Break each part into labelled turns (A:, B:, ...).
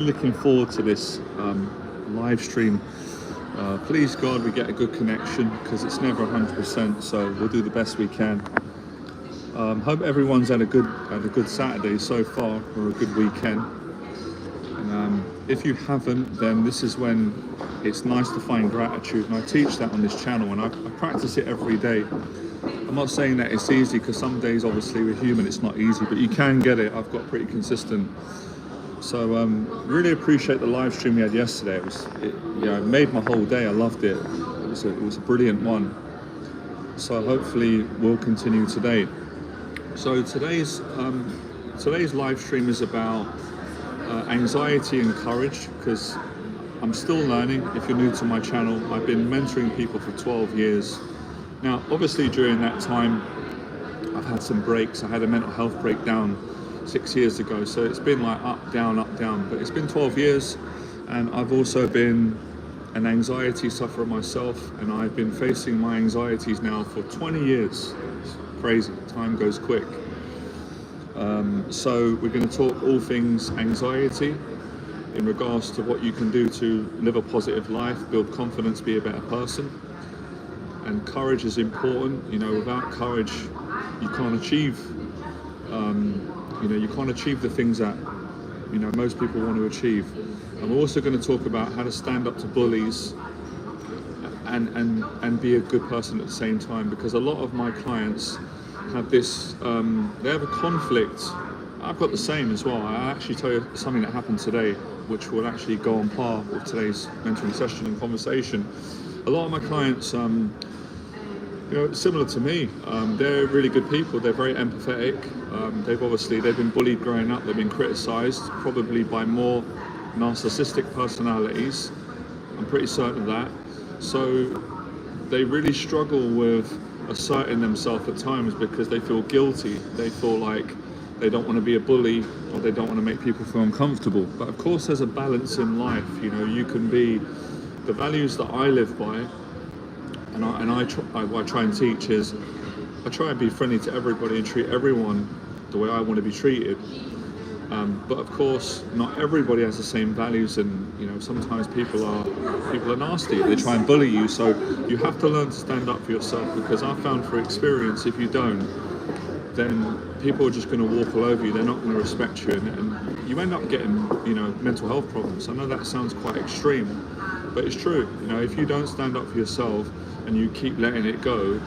A: Looking forward to this live stream. Please God, we get a good connection because it's never 100%. So we'll do the best we can. Hope everyone's had a good Saturday so far, or a good weekend. And if you haven't, then this is when it's nice to find gratitude. And I teach that on this channel, and I practice it every day. I'm not saying that it's easy, because some days, obviously, we're human, it's not easy, but you can get it. I've got pretty consistent. So really appreciate the live stream we had yesterday. It made my whole day. I loved it. It was a brilliant one. So hopefully we'll continue today. So today's live stream is about anxiety and courage, because I'm still learning. If you're new to my channel, I've been mentoring people for 12 years. Now, obviously during that time, I've had some breaks. I had a mental health breakdown 6 years ago, so it's been like up, down, but it's been 12 years, and I've also been an anxiety sufferer myself, and I've been facing my anxieties now for 20 years. It's crazy, time goes quick. So we're going to talk all things anxiety in regards to what you can do to live a positive life, build confidence, be a better person. And courage is important. Without courage you can't achieve you can't achieve the things that most people want to achieve. And we're also going to talk about how to stand up to bullies and be a good person at the same time, because a lot of my clients have this they have a conflict. I've got the same as well. I'll actually tell you something that happened today, which will actually go on par with today's mentoring session and conversation. A lot of my clients similar to me, they're really good people. They're very empathetic. They've been bullied growing up. They've been criticized, probably by more narcissistic personalities. I'm pretty certain of that. So they really struggle with asserting themselves at times because they feel guilty. They feel like they don't want to be a bully, or they don't want to make people feel uncomfortable. But of course, there's a balance in life. You can be the values that I live by. And what I try and teach is, I try and be friendly to everybody and treat everyone the way I want to be treated. But of course, not everybody has the same values, and sometimes people are nasty. They try and bully you. So you have to learn to stand up for yourself, because I've found through experience, if you don't, then people are just going to walk all over you. They're not going to respect you, and you end up getting mental health problems. I know that sounds quite extreme, but it's true. If you don't stand up for yourself and you keep letting it go,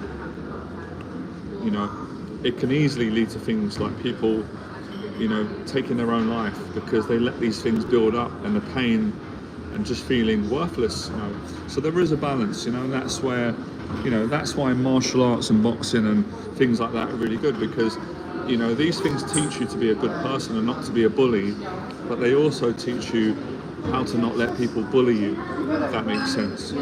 A: it can easily lead to things like people, taking their own life because they let these things build up, and the pain, and just feeling worthless. So there is a balance, and that's where, that's why martial arts and boxing and things like that are really good, because these things teach you to be a good person and not to be a bully, but they also teach you how to not let people bully you, if that makes sense.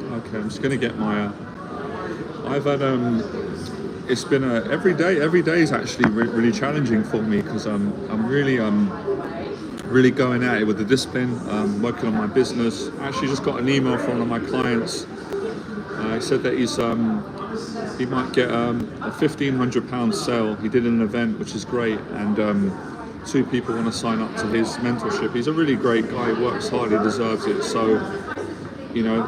A: Okay, I'm just going to get my I've had it's been every day is actually really challenging for me, because I'm really going at it with the discipline, working on my business. I actually just got an email from one of my clients. He said that he might get a £1,500 sale. He did an event, which is great, and 2 people want to sign up to his mentorship. He's a really great guy. He works hard. He deserves it. So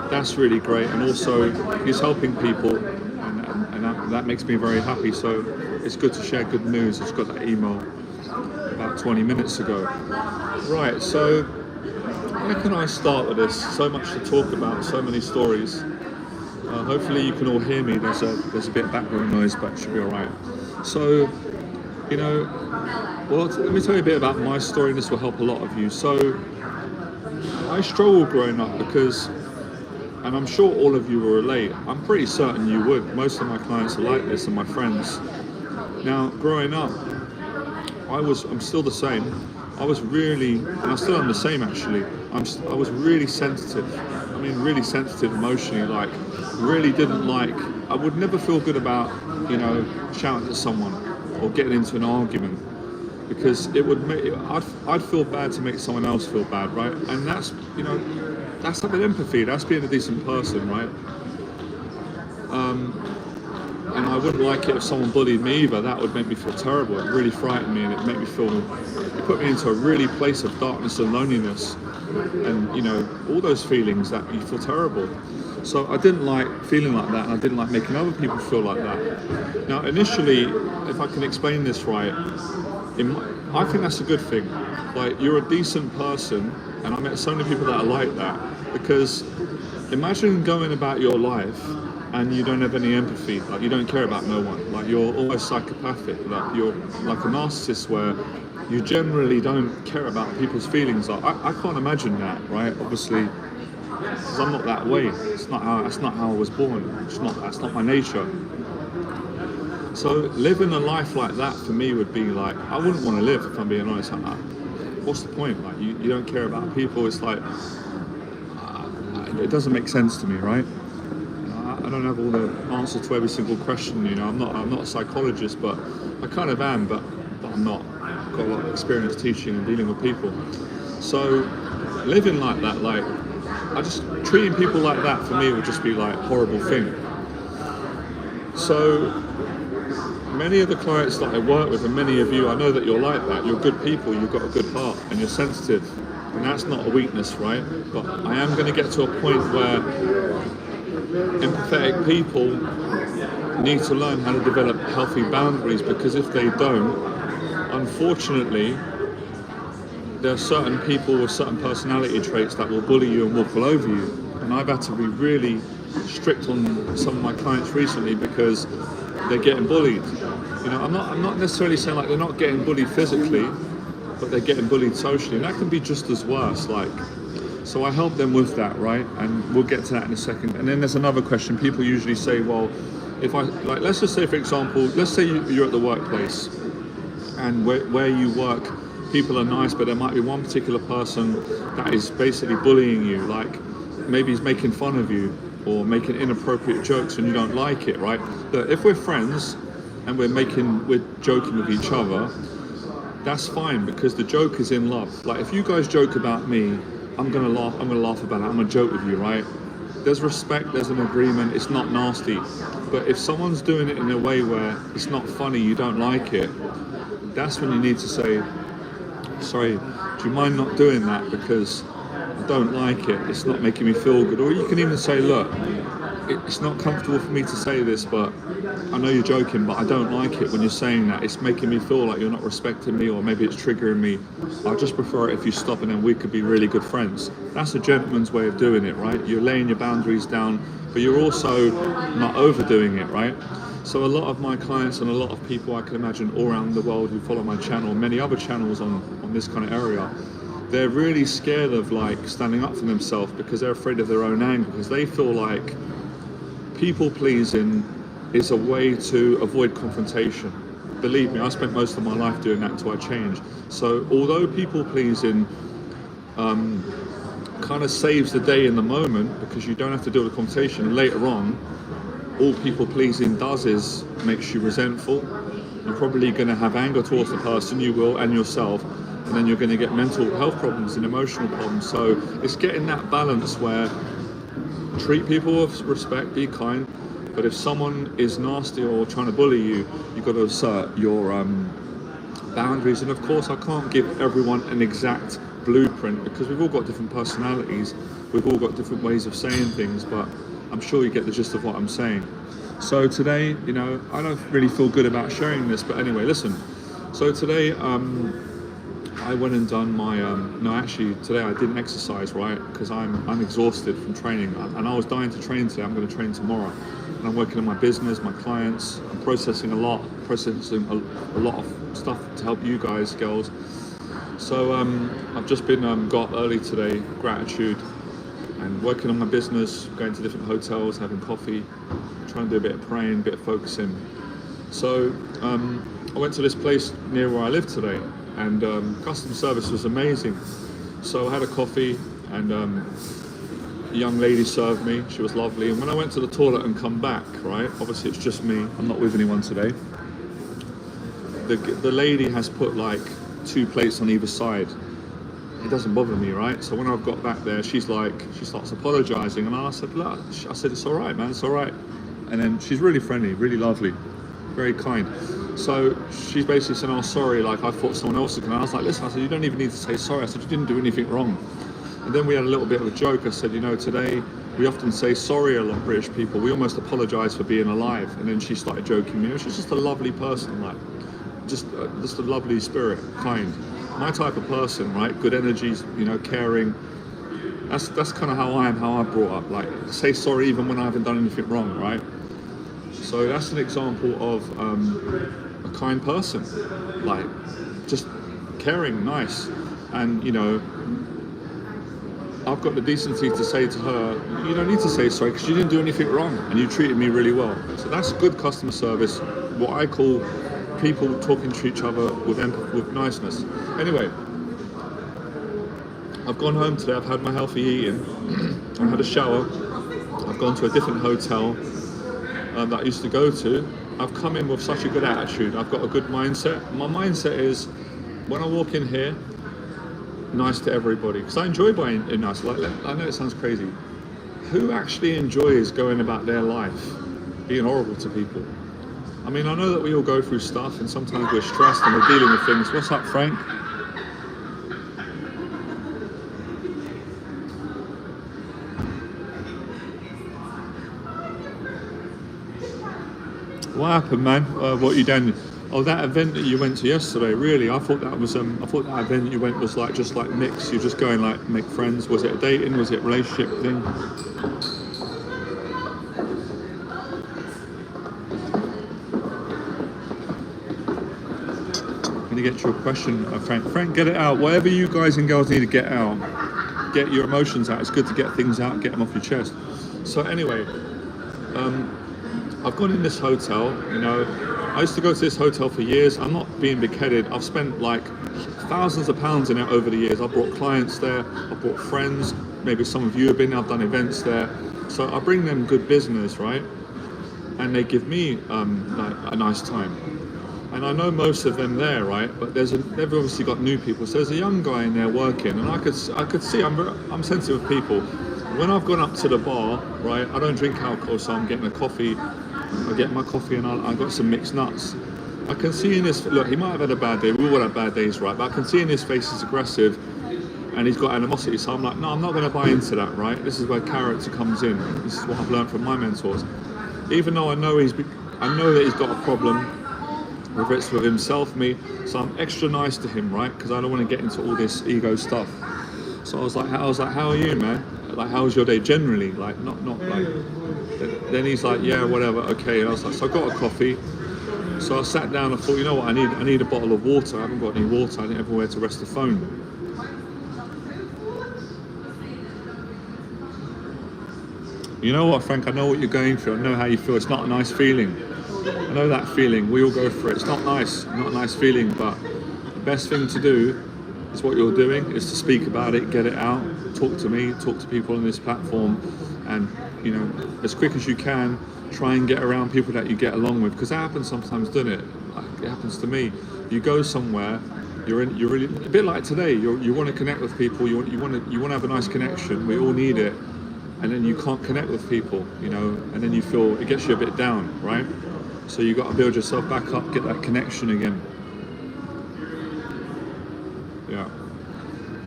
A: that's really great, and also he's helping people, and that makes me very happy. So it's good to share good news. I just got that email about 20 minutes ago. Right, so where can I start with this? So much to talk about, so many stories. Hopefully you can all hear me. There's a bit of background noise, but it should be all right. So, well, let me tell you a bit about my story, and this will help a lot of you. So I struggled growing up because, and I'm sure all of you will relate, I'm pretty certain you would. Most of my clients are like this, and my friends. Now, growing up, I'm still the same. I was really, and I still am the same actually, I was really sensitive. Really sensitive emotionally, like really didn't like, I would never feel good about, shouting at someone. or getting into an argument, because it would make I'd feel bad to make someone else feel bad, right? And that's, you know, that's having empathy. That's being a decent person, right? And I wouldn't like it if someone bullied me either. That would make me feel terrible. It really frightened me, and it put me into a really place of darkness and loneliness, and, you know, all those feelings that you feel terrible. So I didn't like feeling like that, and I didn't like making other people feel like that. Now, initially, if I can explain this right, I think that's a good thing. Like, you're a decent person, and I met so many people that are like that, because imagine going about your life and you don't have any empathy, like you don't care about no one, like you're almost psychopathic, like you're like a narcissist where you generally don't care about people's feelings. Like, I can't imagine that, right? Obviously, because I'm not that way. That's not how I was born. That's not my nature. So living a life like that for me would be like, I wouldn't want to live, if I'm being honest. What's the point? Like, you don't care about people. It's like, it doesn't make sense to me, right? I don't have all the answers to every single question, you know. I'm not a psychologist, but I kind of am, but I'm not. I've got a lot of experience teaching and dealing with people. So living like that, like, I just treating people like that for me would just be like a horrible thing. So many of the clients that I work with, and many of you, I know that you're like that. You're good people, you've got a good heart, and you're sensitive, and that's not a weakness, right? But I am going to get to a point where empathetic people need to learn how to develop healthy boundaries, because if they don't, unfortunately, there are certain people with certain personality traits that will bully you and walk all over you. And I've had to be really strict on some of my clients recently because they're getting bullied. You know, I'm not necessarily saying like they're not getting bullied physically, but they're getting bullied socially, and that can be just as worse. Like, so I help them with that, right? And we'll get to that in a second. And then there's another question. People usually say, well, if I, like, let's just say, for example, let's say you're at the workplace, and where you work, people are nice, but there might be one particular person that is basically bullying you, like maybe he's making fun of you or making inappropriate jokes and you don't like it, right? But if we're friends and we're joking with each other, that's fine, because the joke is in love. Like, if you guys joke about me, I'm gonna laugh about it, I'm gonna joke with you, right? There's respect, there's an agreement, it's not nasty. But if someone's doing it in a way where it's not funny, you don't like it, that's when you need to say, sorry, do you mind not doing that, because I don't like it, it's not making me feel good. Or you can even say, look, it's not comfortable for me to say this, but I know you're joking, but I don't like it when you're saying that. It's making me feel like you're not respecting me, or maybe it's triggering me. I just prefer it if you stop, and then we could be really good friends. That's a gentleman's way of doing it, right? You're laying your boundaries down, but you're also not overdoing it, right? So a lot of my clients and a lot of people I can imagine all around the world who follow my channel, many other channels on this kind of area, they're really scared of like standing up for themselves because they're afraid of their own anger, because they feel like people pleasing is a way to avoid confrontation. Believe me, I spent most of my life doing that until I changed. So although people pleasing kind of saves the day in the moment, because you don't have to deal with the confrontation later on, all people pleasing does is makes you resentful. You're probably going to have anger towards the person, you will, and yourself, and then you're going to get mental health problems and emotional problems. So it's getting that balance where treat people with respect, be kind, but if someone is nasty or trying to bully you, you've got to assert your boundaries. And of course, I can't give everyone an exact blueprint, because we've all got different personalities, we've all got different ways of saying things, but I'm sure you get the gist of what I'm saying. So today, you know, I don't really feel good about sharing this, but anyway, listen. So today, I went and done my, today I didn't exercise, right? Because I'm exhausted from training, and I was dying to train today. I'm going to train tomorrow. And I'm working on my business, my clients. I'm processing a lot of stuff to help you guys, girls. So I've just been got early today, gratitude, and working on my business, going to different hotels, having coffee, trying to do a bit of praying, a bit of focusing. So I went to this place near where I live today, and customer service was amazing. So I had a coffee, and a young lady served me. She was lovely. And when I went to the toilet and come back, right, obviously it's just me, I'm not with anyone today. the lady has put like 2 plates on either side. It doesn't bother me, right? So when I've got back there, she starts apologizing, and I said, look, it's all right, man, it's all right. And then she's really friendly, really lovely, very kind. So she's basically saying, oh, sorry, like I thought someone else was going to. I was like, listen, I said, you don't even need to say sorry. I said, you didn't do anything wrong. And then we had a little bit of a joke. I said, today we often say sorry a lot, British people. We almost apologize for being alive. And then she started joking me. She's just a lovely person, like just a lovely spirit, kind. My type of person, right? Good energies, caring. That's kind of how I am, how I brought up. Like, say sorry even when I haven't done anything wrong, right? So that's an example of a kind person, like just caring, nice, and I've got the decency to say to her, you don't need to say sorry because you didn't do anything wrong and you treated me really well. So that's good customer service, what I call people talking to each other with empathy, with niceness. Anyway, I've gone home today, I've had my healthy eating, I had a shower, I've gone to a different hotel that I used to go to. I've come in with such a good attitude, I've got a good mindset. My mindset is, when I walk in here, nice to everybody, because I enjoy being nice. Like, I know it sounds crazy. Who actually enjoys going about their life being horrible to people? I mean, I know that we all go through stuff and sometimes we're stressed and we're dealing with things. What's up, Frank? What happened, man? What you done? Oh, that event that you went to yesterday. Really, I thought that was. I thought that event that you went was like just like mix. You're just going like make friends. Was it a dating? Was it a relationship thing? I'm gonna get to your question, Frank. Frank, get it out. Whatever you guys and girls need to get out, get your emotions out. It's good to get things out, get them off your chest. So anyway, I've gone in this hotel. I used to go to this hotel for years. I'm not being big-headed. I've spent like thousands of pounds in it over the years. I've brought clients there. I've brought friends. Maybe some of you have been. I've done events there. So I bring them good business, right? And they give me like a nice time. And I know most of them there, right? But they've obviously got new people. So there's a young guy in there working, and I could see I'm sensitive with people. When I've gone up to the bar, right? I don't drink alcohol, so I'm getting a coffee. I get my coffee and I got some mixed nuts. I can see in his, look, he might have had a bad day, we all have bad days, right? But I can see in his face he's aggressive and he's got animosity. So I'm like, no, I'm not going to buy into that, right? This is where character comes in. This is what I've learned from my mentors. Even though I know that he's got a problem, whether it's with himself, me, so I'm extra nice to him, right? Because I don't want to get into all this ego stuff. So I was like, how are you, man? Like, how was your day generally? Like, not like. Then he's like, yeah, whatever, okay. And I was like, so I got a coffee. So I sat down and thought, you know what, I need a bottle of water. I haven't got any water. I didn't have anywhere to rest the phone. You know what, Frank? I know what you're going through. I know how you feel. It's not a nice feeling. I know that feeling. We all go through it. It's not nice. Not a nice feeling. But the best thing to do is what you're doing, is to speak about it, get it out, talk to me, talk to people on this platform, and as quick as you can, try and get around people that you get along with, because that happens sometimes, doesn't it? Like, it happens to me. You go somewhere, you're really a bit like today. You want to connect with people. You want to have a nice connection. We all need it, and then you can't connect with people, and then you feel it gets you a bit down, right? So you got to build yourself back up, get that connection again. Yeah.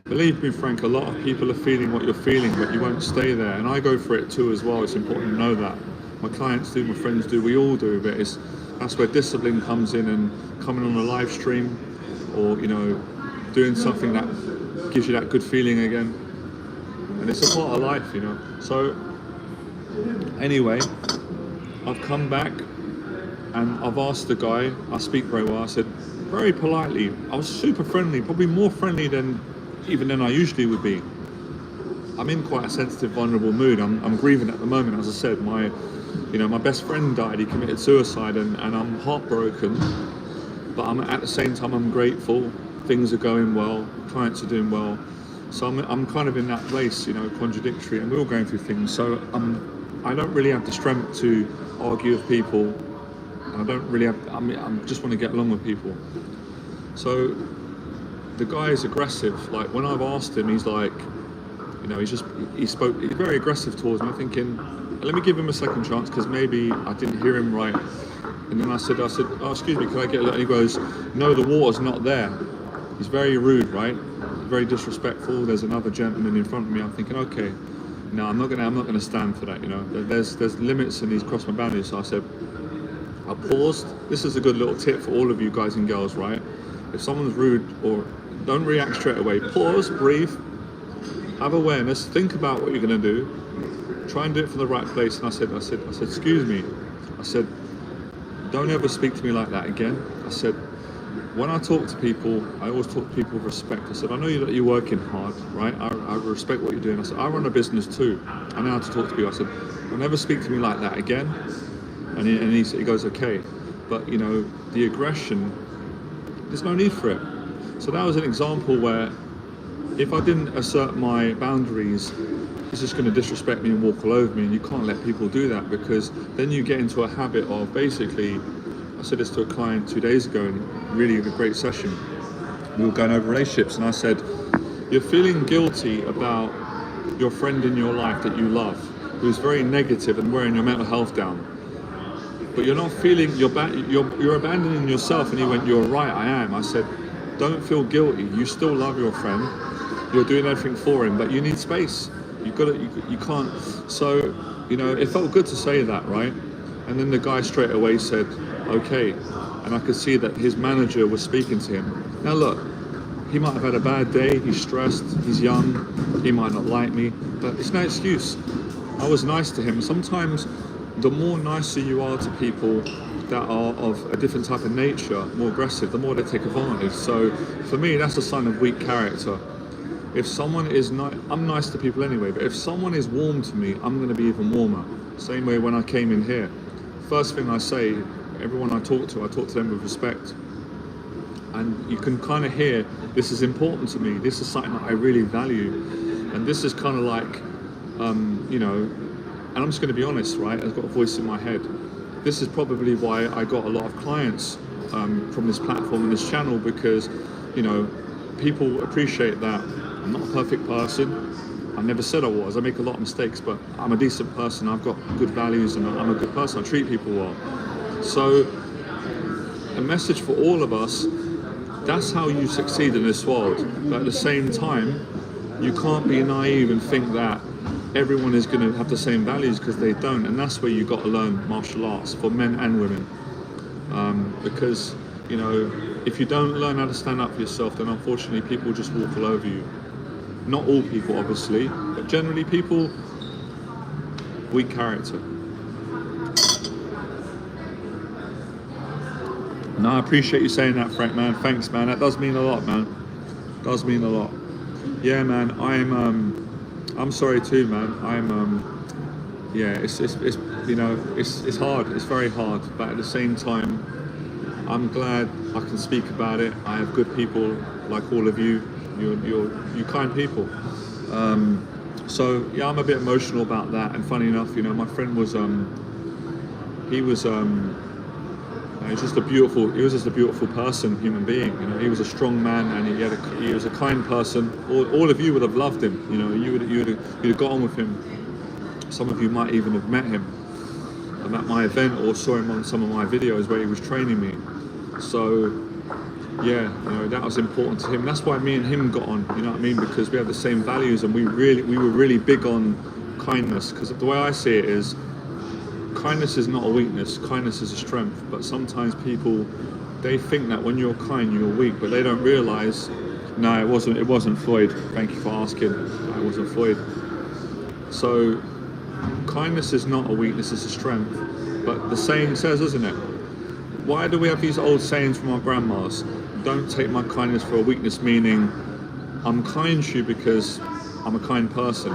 A: Believe me, Frank, a lot of people are feeling what you're feeling, but you won't stay there. And I go for it too as well. It's important to know that. My clients do, my friends do, we all do, but that's where discipline comes in, and coming on a live stream or, doing something that gives you that good feeling again. And it's a part of life, So anyway, I've come back and I've asked the guy, I speak very well, I said, very politely, I was super friendly, probably more friendly than I usually would be. I'm in quite a sensitive, vulnerable mood. I'm grieving at the moment. As I said, my best friend died. He committed suicide, and I'm heartbroken. But at the same time, I'm grateful. Things are going well. Clients are doing well. So I'm kind of in that place, contradictory, and we're all going through things. So I don't really have the strength to argue with people and I don't really have, I just want to get along with people. So the guy is aggressive. Like when I've asked him, he's like, you know, he's very aggressive towards me. I'm thinking, let me give him a second chance because maybe I didn't hear him right. And then I said, oh, excuse me, can I get a little? And he goes, no, the water's not there. He's very rude, right? Very disrespectful. There's another gentleman in front of me. I'm thinking, okay, no, I'm not gonna stand for that. You know, there's limits, and he's crossed my boundaries. So I said, I paused. This is a good little tip for all of you guys and girls, right? If someone's rude, or don't react straight away. Pause, breathe, have awareness, think about what you're gonna do. Try and do it from the right place. And I said, excuse me. I said, don't ever speak to me like that again. I said, when I talk to people, I always talk to people with respect. I said, I know that you're working hard, right? I respect what you're doing. I said, I run a business too. I know how to talk to people. I said, don't ever speak to me like that again. And he goes, okay. But you know, the aggression, there's no need for it. So that was an example where if I didn't assert my boundaries, he's just going to disrespect me and walk all over me, and you can't let people do that, because then you get into a habit of basically, I said this to a client 2 days ago in really a great session. We were going over relationships, and I said, you're feeling guilty about your friend in your life that you love, who's very negative and wearing your mental health down. But you're not feeling, you're abandoning yourself. And he went, you're right, I am. I said, don't feel guilty. You still love your friend. You're doing everything for him, but you need space. You can't. So, you know, it felt good to say that, right? And then the guy straight away said, okay. And I could see that his manager was speaking to him. Now look, he might have had a bad day, he's stressed, he's young, he might not like me, but it's no excuse. I was nice to him. Sometimes the more nicer you are to people that are of a different type of nature, more aggressive, the more they take advantage. So for me, that's a sign of weak character. If someone is nice, I'm nice to people anyway, but if someone is warm to me, I'm going to be even warmer. Same way when I came in here. First thing I say, everyone I talk to them with respect. And you can kind of hear, this is important to me, this is something that I really value. And this is kind of like, you know, and I'm just going to be honest, right? I've got a voice in my head. This is probably why I got a lot of clients from this platform and this channel, because, you know, people appreciate that I'm not a perfect person. I never said I was. I make a lot of mistakes, but I'm a decent person. I've got good values, and I'm a good person. I treat people well. So a message for all of us, that's how you succeed in this world. But at the same time, you can't be naive and think that everyone is going to have the same values, because they don't. And that's where you've got to learn martial arts for men and women. Because, you know, if you don't learn how to stand up for yourself, then unfortunately people just walk all over you. Not all people, obviously, but generally people, weak character. No, I appreciate you saying that, Frank, man. Thanks, man. That does mean a lot, man. Does mean a lot. Yeah, man. I'm sorry too, man. Yeah. It's you know, it's hard. It's very hard. But at the same time, I'm glad I can speak about it. I have good people like all of you. You're kind people. So yeah, I'm a bit emotional about that. And funny enough, you know, my friend was he was just a beautiful person, human being. You know, he was a strong man, and he was a kind person. All of you would have loved him. You know, you'd have got on with him. Some of you might even have met him at my event, or saw him on some of my videos where he was training me. So yeah, you know, that was important to him. That's why me and him got on, you know what I mean? Because we have the same values, and we were really big on kindness. Because the way I see it is, kindness is not a weakness, kindness is a strength. But sometimes people, they think that when you're kind, you're weak, but they don't realize, no, it wasn't Floyd. Thank you for asking. No, it wasn't Floyd. So kindness is not a weakness, it's a strength. But the saying says, isn't it? Why do we have these old sayings from our grandmas? Don't take my kindness for a weakness, meaning I'm kind to you because I'm a kind person.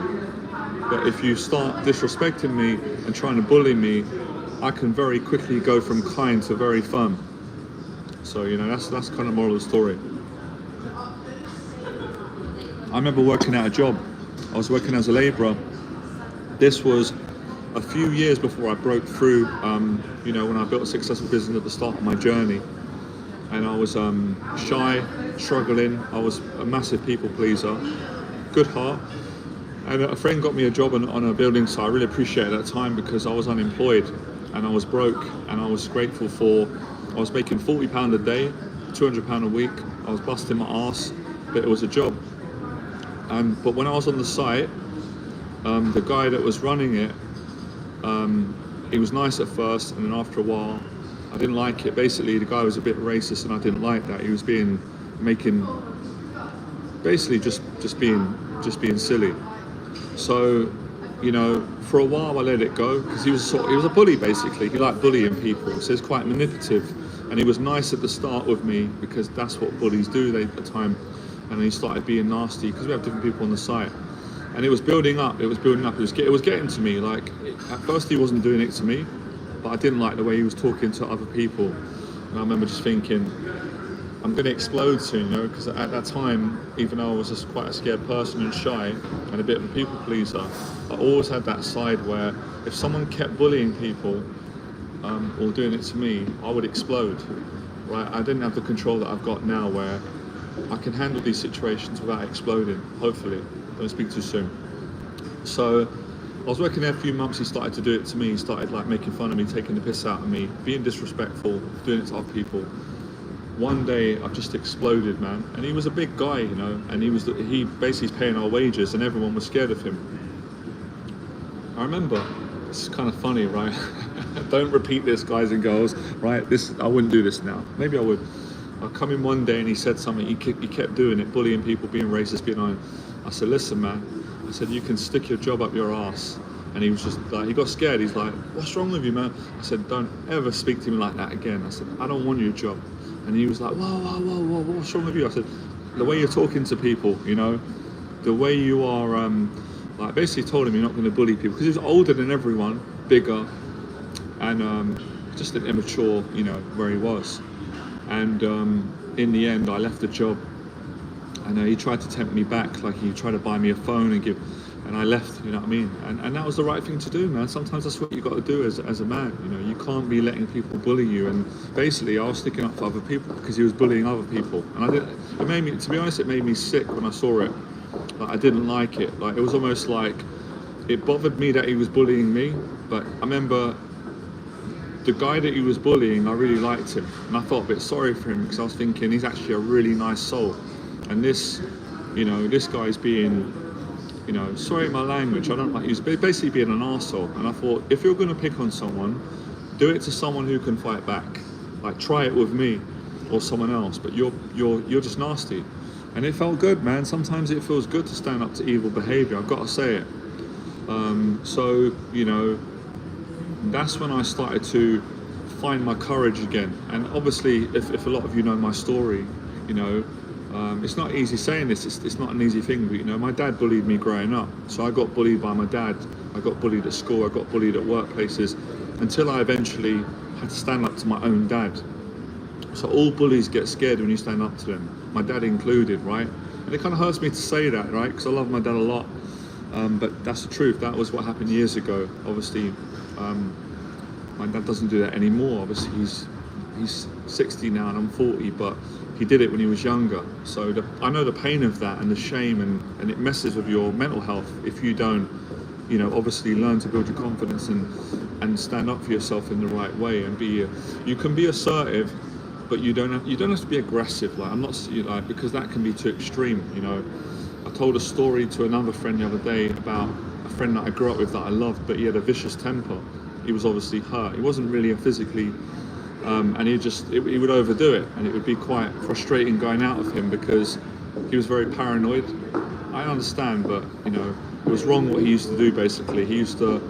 A: But if you start disrespecting me and trying to bully me, I can very quickly go from kind to very firm. So, you know, that's kind of moral of the story. I remember working at a job. I was working as a labourer. This was a few years before I broke through, you know, when I built a successful business at the start of my journey, and I was shy, struggling. I was a massive people pleaser, good heart. And a friend got me a job on a building site. I really appreciated that time because I was unemployed and I was broke, and I was grateful for, I was making £40 a day, £200 a week. I was busting my ass, but it was a job. But when I was on the site, the guy that was running it, he was nice at first, and then after a while, I didn't like it. Basically, the guy was a bit racist, and I didn't like that. He was basically just being silly. So, you know, for a while I let it go because he was a bully basically. He liked bullying people, so he's quite manipulative. And he was nice at the start with me because that's what bullies do at the time. And then he started being nasty because we have different people on the site. And it was building up. It was getting to me. Like at first he wasn't doing it to me, but I didn't like the way he was talking to other people. And I remember just thinking, I'm going to explode soon, you know, because at that time, even though I was just quite a scared person and shy and a bit of a people pleaser, I always had that side where if someone kept bullying people or doing it to me, I would explode, right? I didn't have the control that I've got now where I can handle these situations without exploding, hopefully. Don't speak too soon. So I was working there a few months, he started to do it to me. He started like making fun of me, taking the piss out of me, being disrespectful, doing it to other people. One day I just exploded, man. And he was a big guy, you know, and he basically is paying our wages and everyone was scared of him. I remember, it's kind of funny, right? Don't repeat this, guys and girls, right? I wouldn't do this now. Maybe I would. I come in one day and he said something, he kept doing it, bullying people, being racist, being on. I said, listen, man, I said, you can stick your job up your ass. And he was just like, he got scared. He's like, what's wrong with you, man? I said, don't ever speak to me like that again. I said, I don't want your job. And he was like, whoa, what's wrong with you? I said, the way you're talking to people, you know, the way you are, like basically told him you're not going to bully people because he was older than everyone, bigger, and just an immature, you know, where he was. And in the end, I left the job, and he tried to tempt me back, like he tried to buy me a phone and I left, you know what I mean? And that was the right thing to do, man. Sometimes that's what you got to do as a man, you know. You can't be letting people bully you. And basically, I was sticking up for other people because he was bullying other people. And it made me, to be honest, it made me sick when I saw it. Like, I didn't like it. Like, it was almost like, it bothered me that he was bullying me. But I remember the guy that he was bullying, I really liked him. And I felt a bit sorry for him because I was thinking, he's actually a really nice soul. And this, you know, this guy's being, you know, sorry my language, I don't like he's basically being an arsehole. And I thought, if you're going to pick on someone, do it to someone who can fight back. Like, try it with me or someone else, but you're just nasty. And it felt good, man. Sometimes it feels good to stand up to evil behavior, I've got to say it. So, you know, that's when I started to find my courage again. And obviously, if a lot of you know my story, you know, it's not easy saying this, it's not an easy thing, but you know, my dad bullied me growing up. So I got bullied by my dad, I got bullied at school, I got bullied at workplaces, until I eventually had to stand up to my own dad. So all bullies get scared when you stand up to them, my dad included, right? And it kind of hurts me to say that, right? Because I love my dad a lot, but that's the truth. That was what happened years ago. Obviously, my dad doesn't do that anymore. Obviously, he's 60 now and I'm 40, but he did it when he was younger. So I know the pain of that and the shame, and it messes with your mental health if you don't, you know, obviously learn to build your confidence and stand up for yourself in the right way and you can be assertive, but you don't have to be aggressive. Like, I'm not, like, because that can be too extreme, you know. I told a story to another friend the other day about a friend that I grew up with that I loved, but he had a vicious temper. He was obviously hurt. He wasn't really a physically, and he would overdo it, and it would be quite frustrating going out of him because he was very paranoid. I understand, but you know, it was wrong what he used to do. Basically, he used to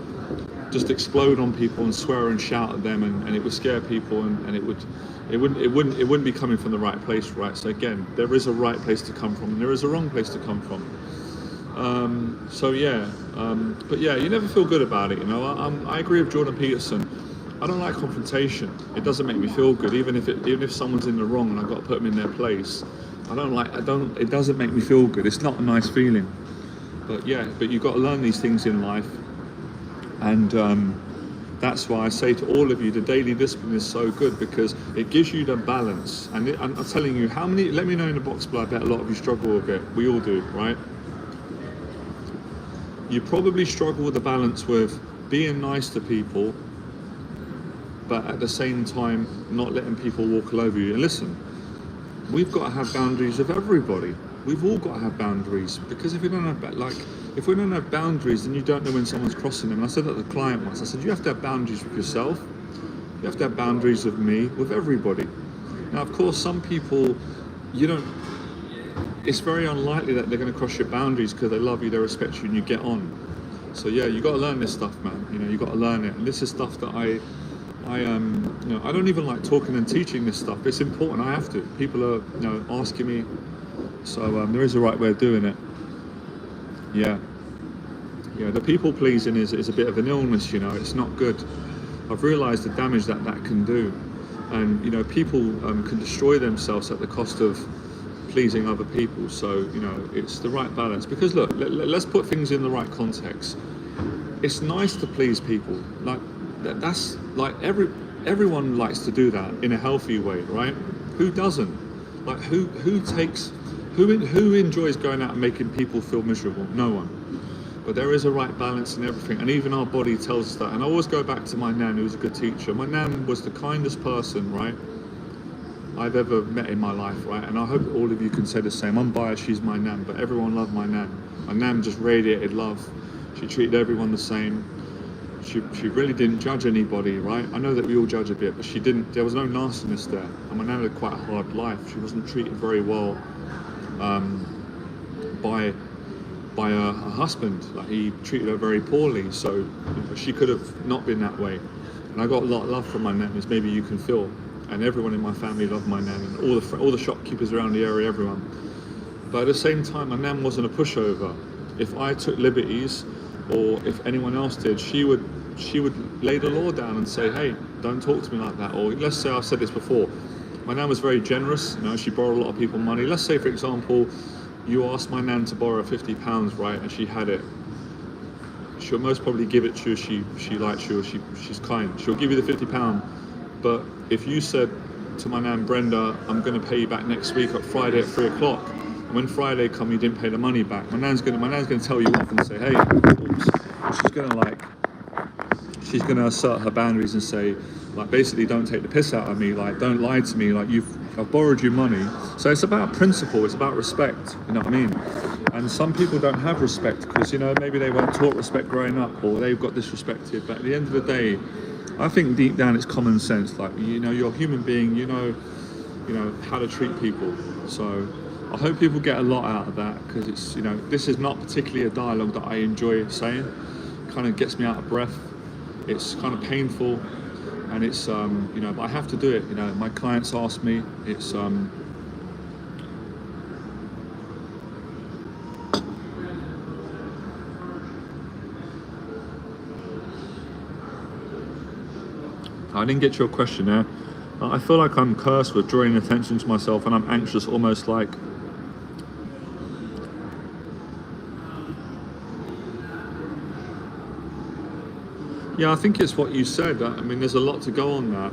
A: just explode on people and swear and shout at them, and it would scare people, and it wouldn't be coming from the right place, right? So again, there is a right place to come from, and there is a wrong place to come from. But yeah, you never feel good about it, you know. I agree with Jordan Peterson. I don't like confrontation. It doesn't make me feel good, even if someone's in the wrong and I've got to put them in their place. It doesn't make me feel good. It's not a nice feeling. But yeah, but you've got to learn these things in life. And that's why I say to all of you, the daily discipline is so good, because it gives you the balance. And I'm telling you, how many, let me know in the box below, I bet a lot of you struggle with it. We all do, right? You probably struggle with the balance with being nice to people, but at the same time, not letting people walk all over you. And listen, we've got to have boundaries with everybody. We've all got to have boundaries, because if we don't have, if we don't have boundaries, then you don't know when someone's crossing them. And I said that to the client once. I said, you have to have boundaries with yourself. You have to have boundaries with me, with everybody. Now, of course, some people, it's very unlikely that they're going to cross your boundaries because they love you, they respect you, and you get on. So yeah, you got to learn this stuff, man. You got to learn it. And this is stuff that I don't even like talking and teaching this stuff. It's important. I have to. People are, asking me. So there is a right way of doing it. Yeah. The people pleasing is a bit of an illness. It's not good. I've realised the damage that can do, and people can destroy themselves at the cost of pleasing other people. So it's the right balance. Because look, let's put things in the right context. It's nice to please people. That's like everyone likes to do that in a healthy way, right? Who doesn't? Like who enjoys going out and making people feel miserable? No one. But there is a right balance in everything, and even our body tells us that. And I always go back to my nan, who was a good teacher. My nan was the kindest person, right, I've ever met in my life, right? And I hope all of you can say the same. I'm biased, she's my nan, but everyone loved my nan. My nan just radiated love. She treated everyone the same. She really didn't judge anybody, right? I know that we all judge a bit, but she didn't. There was no nastiness there. And my nan had quite a hard life. She wasn't treated very well by her husband. Like, he treated her very poorly. So she could have not been that way. And I got a lot of love from my nan, as maybe you can feel. And everyone in my family loved my nan, and all the shopkeepers around the area, everyone. But at the same time, my nan wasn't a pushover. If I took liberties, or if anyone else did, she would lay the law down and say, hey, don't talk to me like that. Or let's say, I've said this before, my nan was very generous. She borrowed a lot of people money. Let's say, for example, you asked my nan to borrow £50, right, and she had it. She'll most probably give it to you if she likes you, or she's kind. She'll give you the £50. But if you said to my nan, Brenda, I'm going to pay you back next week at Friday at 3 o'clock, and when Friday come, you didn't pay the money back, my nan's going to tell you off and say, hey, oops. She's going to assert her boundaries and say, like, basically, don't take the piss out of me, like, don't lie to me, like, I've borrowed you money. So it's about principle, it's about respect, you know what I mean? And some people don't have respect because, maybe they weren't taught respect growing up, or they've got disrespected. But at the end of the day, I think deep down it's common sense. Like, you're a human being, you know how to treat people. So I hope people get a lot out of that, because it's, this is not particularly a dialogue that I enjoy saying. It kind of gets me out of breath. It's kind of painful, and it's, but I have to do it. My clients ask me, it's, I didn't get your question there. I feel like I'm cursed with drawing attention to myself, and I'm anxious, almost like, yeah, I think it's what you said. I mean, there's a lot to go on that.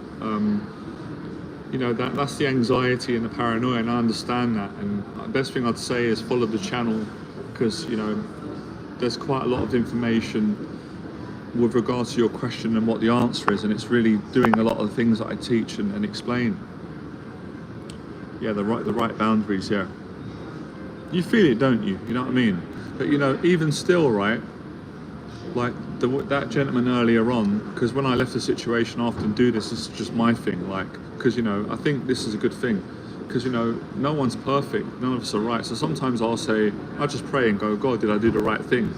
A: That's the anxiety and the paranoia, and I understand that. And the best thing I'd say is follow the channel, because, there's quite a lot of information with regards to your question and what the answer is, and it's really doing a lot of the things that I teach and explain. Yeah, the right boundaries, yeah. You feel it, don't you? You know what I mean? But even still, right, like that gentleman earlier on, because when I left the situation, I often do this is just my thing, like, because I think this is a good thing, because no one's perfect, none of us are right. So sometimes I'll just pray and go, God, did I do the right thing?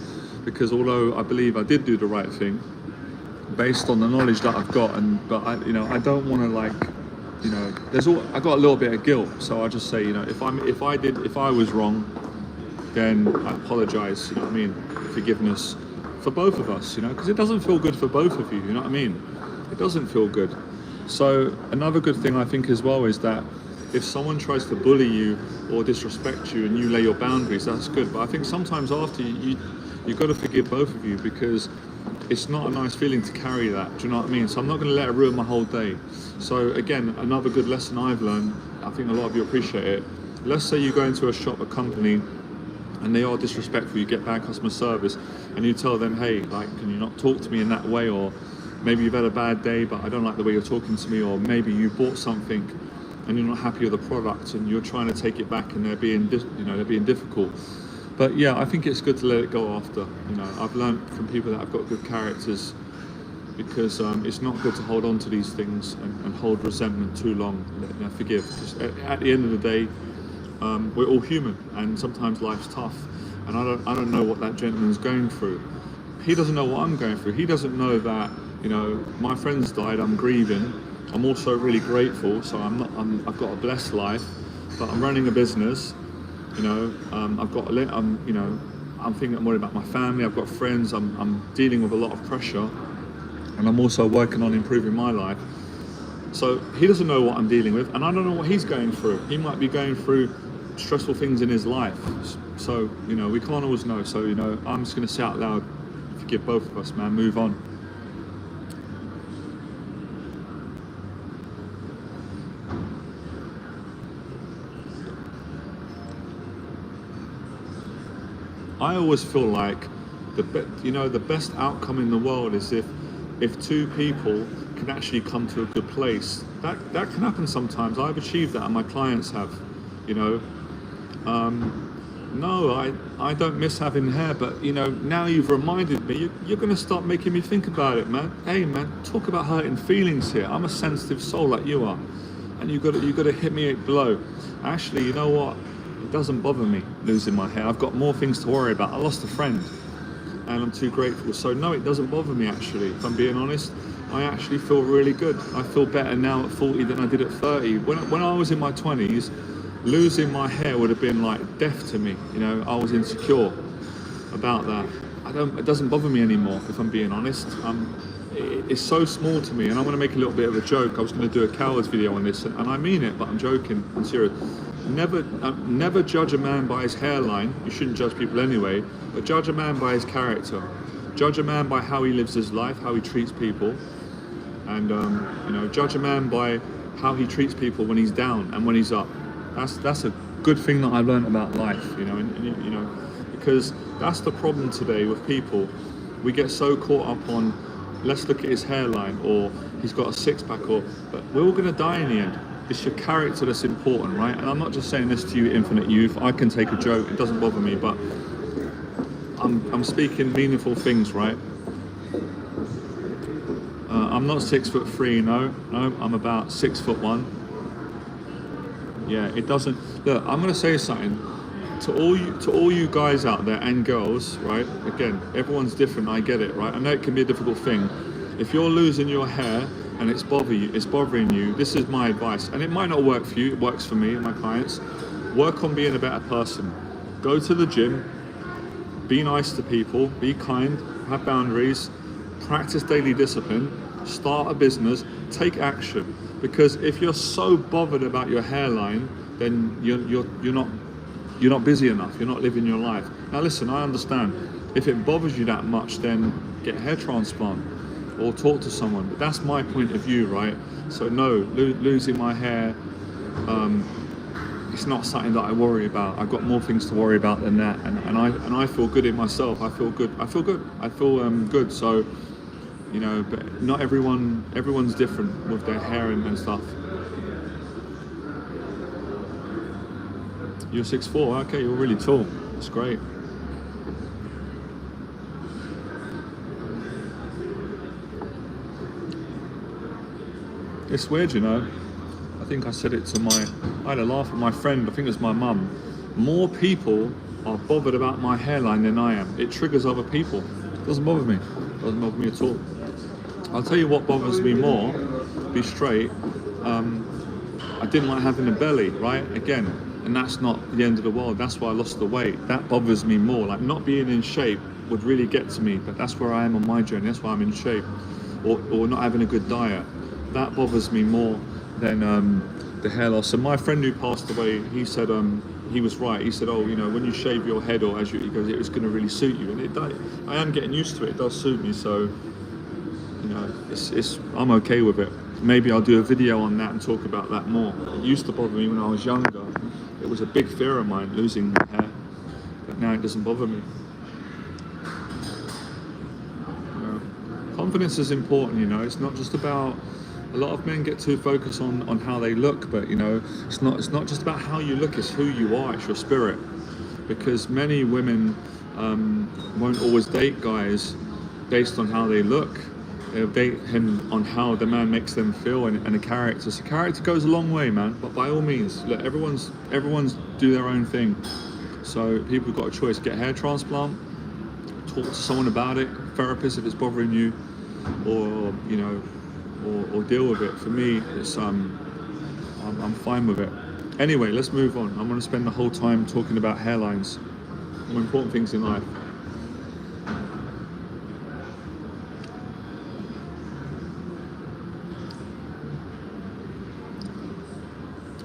A: Because although I believe I did do the right thing, based on the knowledge that I've got, but I don't want to, I got a little bit of guilt. So I just say, if I was wrong, then I apologize. You know what I mean? Forgiveness for both of us. Because it doesn't feel good for both of you. You know what I mean? It doesn't feel good. So another good thing I think as well is that if someone tries to bully you or disrespect you and you lay your boundaries, that's good. But I think sometimes after you've got to forgive both of you, because it's not a nice feeling to carry that. Do you know what I mean? So I'm not going to let it ruin my whole day. So again, another good lesson I've learned, I think a lot of you appreciate it. Let's say you go into a shop, a company, and they are disrespectful, you get bad customer service, and you tell them, hey, like, can you not talk to me in that way? Or maybe you've had a bad day, but I don't like the way you're talking to me. Or maybe you bought something and you're not happy with the product and you're trying to take it back and they're being difficult. But yeah, I think it's good to let it go after. You know, I've learned from people that have got good characters, because it's not good to hold on to these things and hold resentment too long. Forgive, because at the end of the day, we're all human, and sometimes life's tough. And I don't know what that gentleman's going through. He doesn't know what I'm going through. He doesn't know that, you know, my friend's died. I'm grieving. I'm also really grateful. So I've got a blessed life, but I'm running a business. You know, I'm thinking more about my family. I've got friends. I'm dealing with a lot of pressure, and I'm also working on improving my life. So he doesn't know what I'm dealing with, and I don't know what he's going through. He might be going through stressful things in his life. So, you know, we can't always know. So, you know, I'm just going to say out loud, forgive both of us, man, move on. I always feel like the best outcome in the world is if two people can actually come to a good place. That can happen sometimes. I've achieved that, and my clients have. You know, no, I don't miss having hair, but you know, now you've reminded me. You're going to start making me think about it, man. Hey, man, talk about hurting feelings here. I'm a sensitive soul like you are, and you got to hit me below. Actually, you know what? It doesn't bother me losing my hair. I've got more things to worry about. I lost a friend, and I'm too grateful. So no, it doesn't bother me, actually. If I'm being honest, I actually feel really good. I feel better now at 40 than I did at 30. When I was in my 20s, losing my hair would have been like death to me. You know, I was insecure about that. It doesn't bother me anymore, if I'm being honest. It's so small to me, and I'm going to make a little bit of a joke. I was going to do a cowards video on this, and I mean it, but I'm joking. I'm serious. Never judge a man by his hairline. You shouldn't judge people anyway, but judge a man by his character. Judge a man by how he lives his life, how he treats people, and you know, judge a man by how he treats people when he's down and when he's up. That's a good thing that I've learned about life, you know, and you know, because that's the problem today with people. We get so caught up on, let's look at his hairline, or he's got a six-pack, but we're all going to die in the end. It's your character that's important, right? And I'm not just saying this to you, infinite youth. I can take a joke, it doesn't bother me, but I'm speaking meaningful things, right? I'm not 6'3", no, I'm about 6'1". Yeah, it doesn't. Look, I'm gonna say something to all you guys out there and girls, right? Again, everyone's different. I get it, right? I know it can be a difficult thing. If you're losing your hair and it's bothering you, this is my advice. And it might not work for you. It works for me and my clients. Work on being a better person. Go to the gym. Be nice to people. Be kind. Have boundaries. Practice daily discipline. Start a business. Take action. Because if you're so bothered about your hairline, then you're not busy enough. You're not living your life. Now listen, I understand. If it bothers you that much, then get a hair transplant or talk to someone. But that's my point of view, right? So no, losing my hair, it's not something that I worry about. I've got more things to worry about than that. And I feel good in myself. I feel good. I feel good. So, you know, but not everyone's different with their hair and stuff. You're 6'4", okay, you're really tall. That's great. It's weird, you know. I think I said it to I had a laugh at my friend, I think it was my mum. More people are bothered about my hairline than I am. It triggers other people. It doesn't bother me. It doesn't bother me at all. I'll tell you what bothers me more, be straight. I didn't like having a belly, right? Again, and that's not the end of the world. That's why I lost the weight. That bothers me more. Like not being in shape would really get to me, but that's where I am on my journey. That's why I'm in shape. Or not having a good diet. That bothers me more than the hair loss. And my friend who passed away, he said he was right. He said, oh, you know, when you shave your head, or he goes, it's going to really suit you. And it does. I am getting used to it. It does suit me. So, you know, I'm okay with it. Maybe I'll do a video on that and talk about that more. It used to bother me when I was younger. It was a big fear of mine, losing hair. But now it doesn't bother me. Confidence is important, you know. It's not just about, a lot of men get too focused on how they look, but you know, it's not just about how you look, it's who you are, it's your spirit. Because many women won't always date guys based on how they look. They'll date him on how the man makes them feel and a character. So character goes a long way, man. But by all means, look, everyone's do their own thing. So people have got a choice: get a hair transplant, talk to someone about it, therapist if it's bothering you, or you know, or deal with it. For me, it's I'm fine with it. Anyway, let's move on. I'm going to spend the whole time talking about hairlines, more important things in life.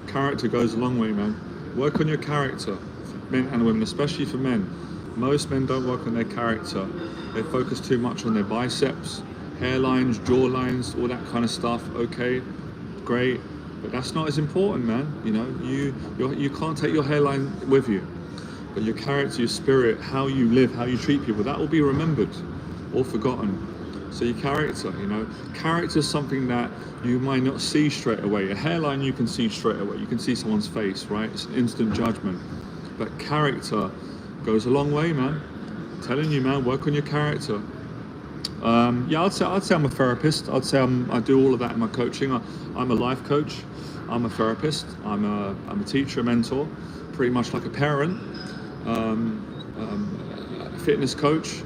A: Character goes a long way, man. Work on your character, men and women, especially for men. Most men don't work on their character. They focus too much on their biceps, hairlines, jawlines, all that kind of stuff. Okay, great, but that's not as important, man. You know, you can't take your hairline with you, but your character, your spirit, how you live, how you treat people, that will be remembered or forgotten. So your character, you know, character is something that you might not see straight away. A hairline you can see straight away. You can see someone's face, right? It's an instant judgment. But character goes a long way, man. I'm telling you, man, work on your character. Yeah, I'd say I'm a therapist. I'd say I do all of that in my coaching. I'm a life coach. I'm a therapist. I'm a teacher, a mentor, pretty much like a parent, fitness coach,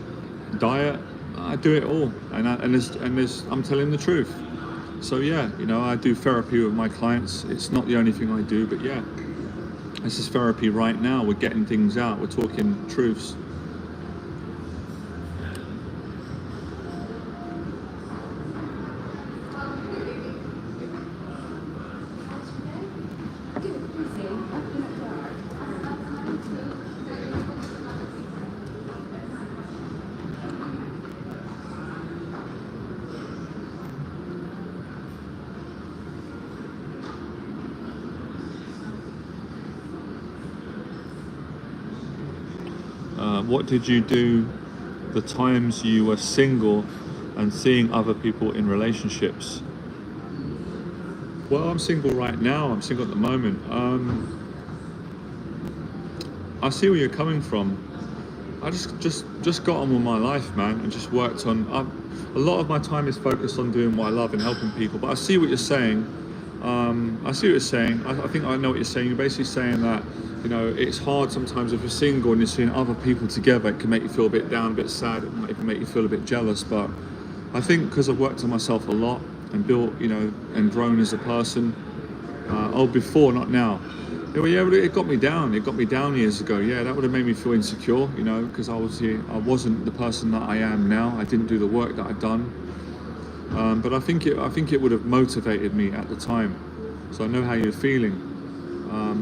A: diet. I do it all, and I'm telling the truth. So yeah, you know, I do therapy with my clients. It's not the only thing I do, but yeah, this is therapy right now. We're getting things out. We're talking truths. What did you do the times you were single and seeing other people in relationships? Well, I'm single right now. I'm single at the moment. I see where you're coming from. I just got on with my life, man, and just worked on. A lot of my time is focused on doing what I love and helping people. But I see what you're saying. I see what you're saying. I think I know what you're saying. You're basically saying that, you know, it's hard sometimes if you're single and you're seeing other people together. It can make you feel a bit down, a bit sad. It might even make you feel a bit jealous. But I think because I've worked on myself a lot and built, you know, and grown as a person. Before, not now. Yeah, it got me down. It got me down years ago. Yeah, that would have made me feel insecure, you know, because I wasn't the person that I am now. I didn't do the work that I'd done. But I think it would have motivated me at the time. So I know how you're feeling.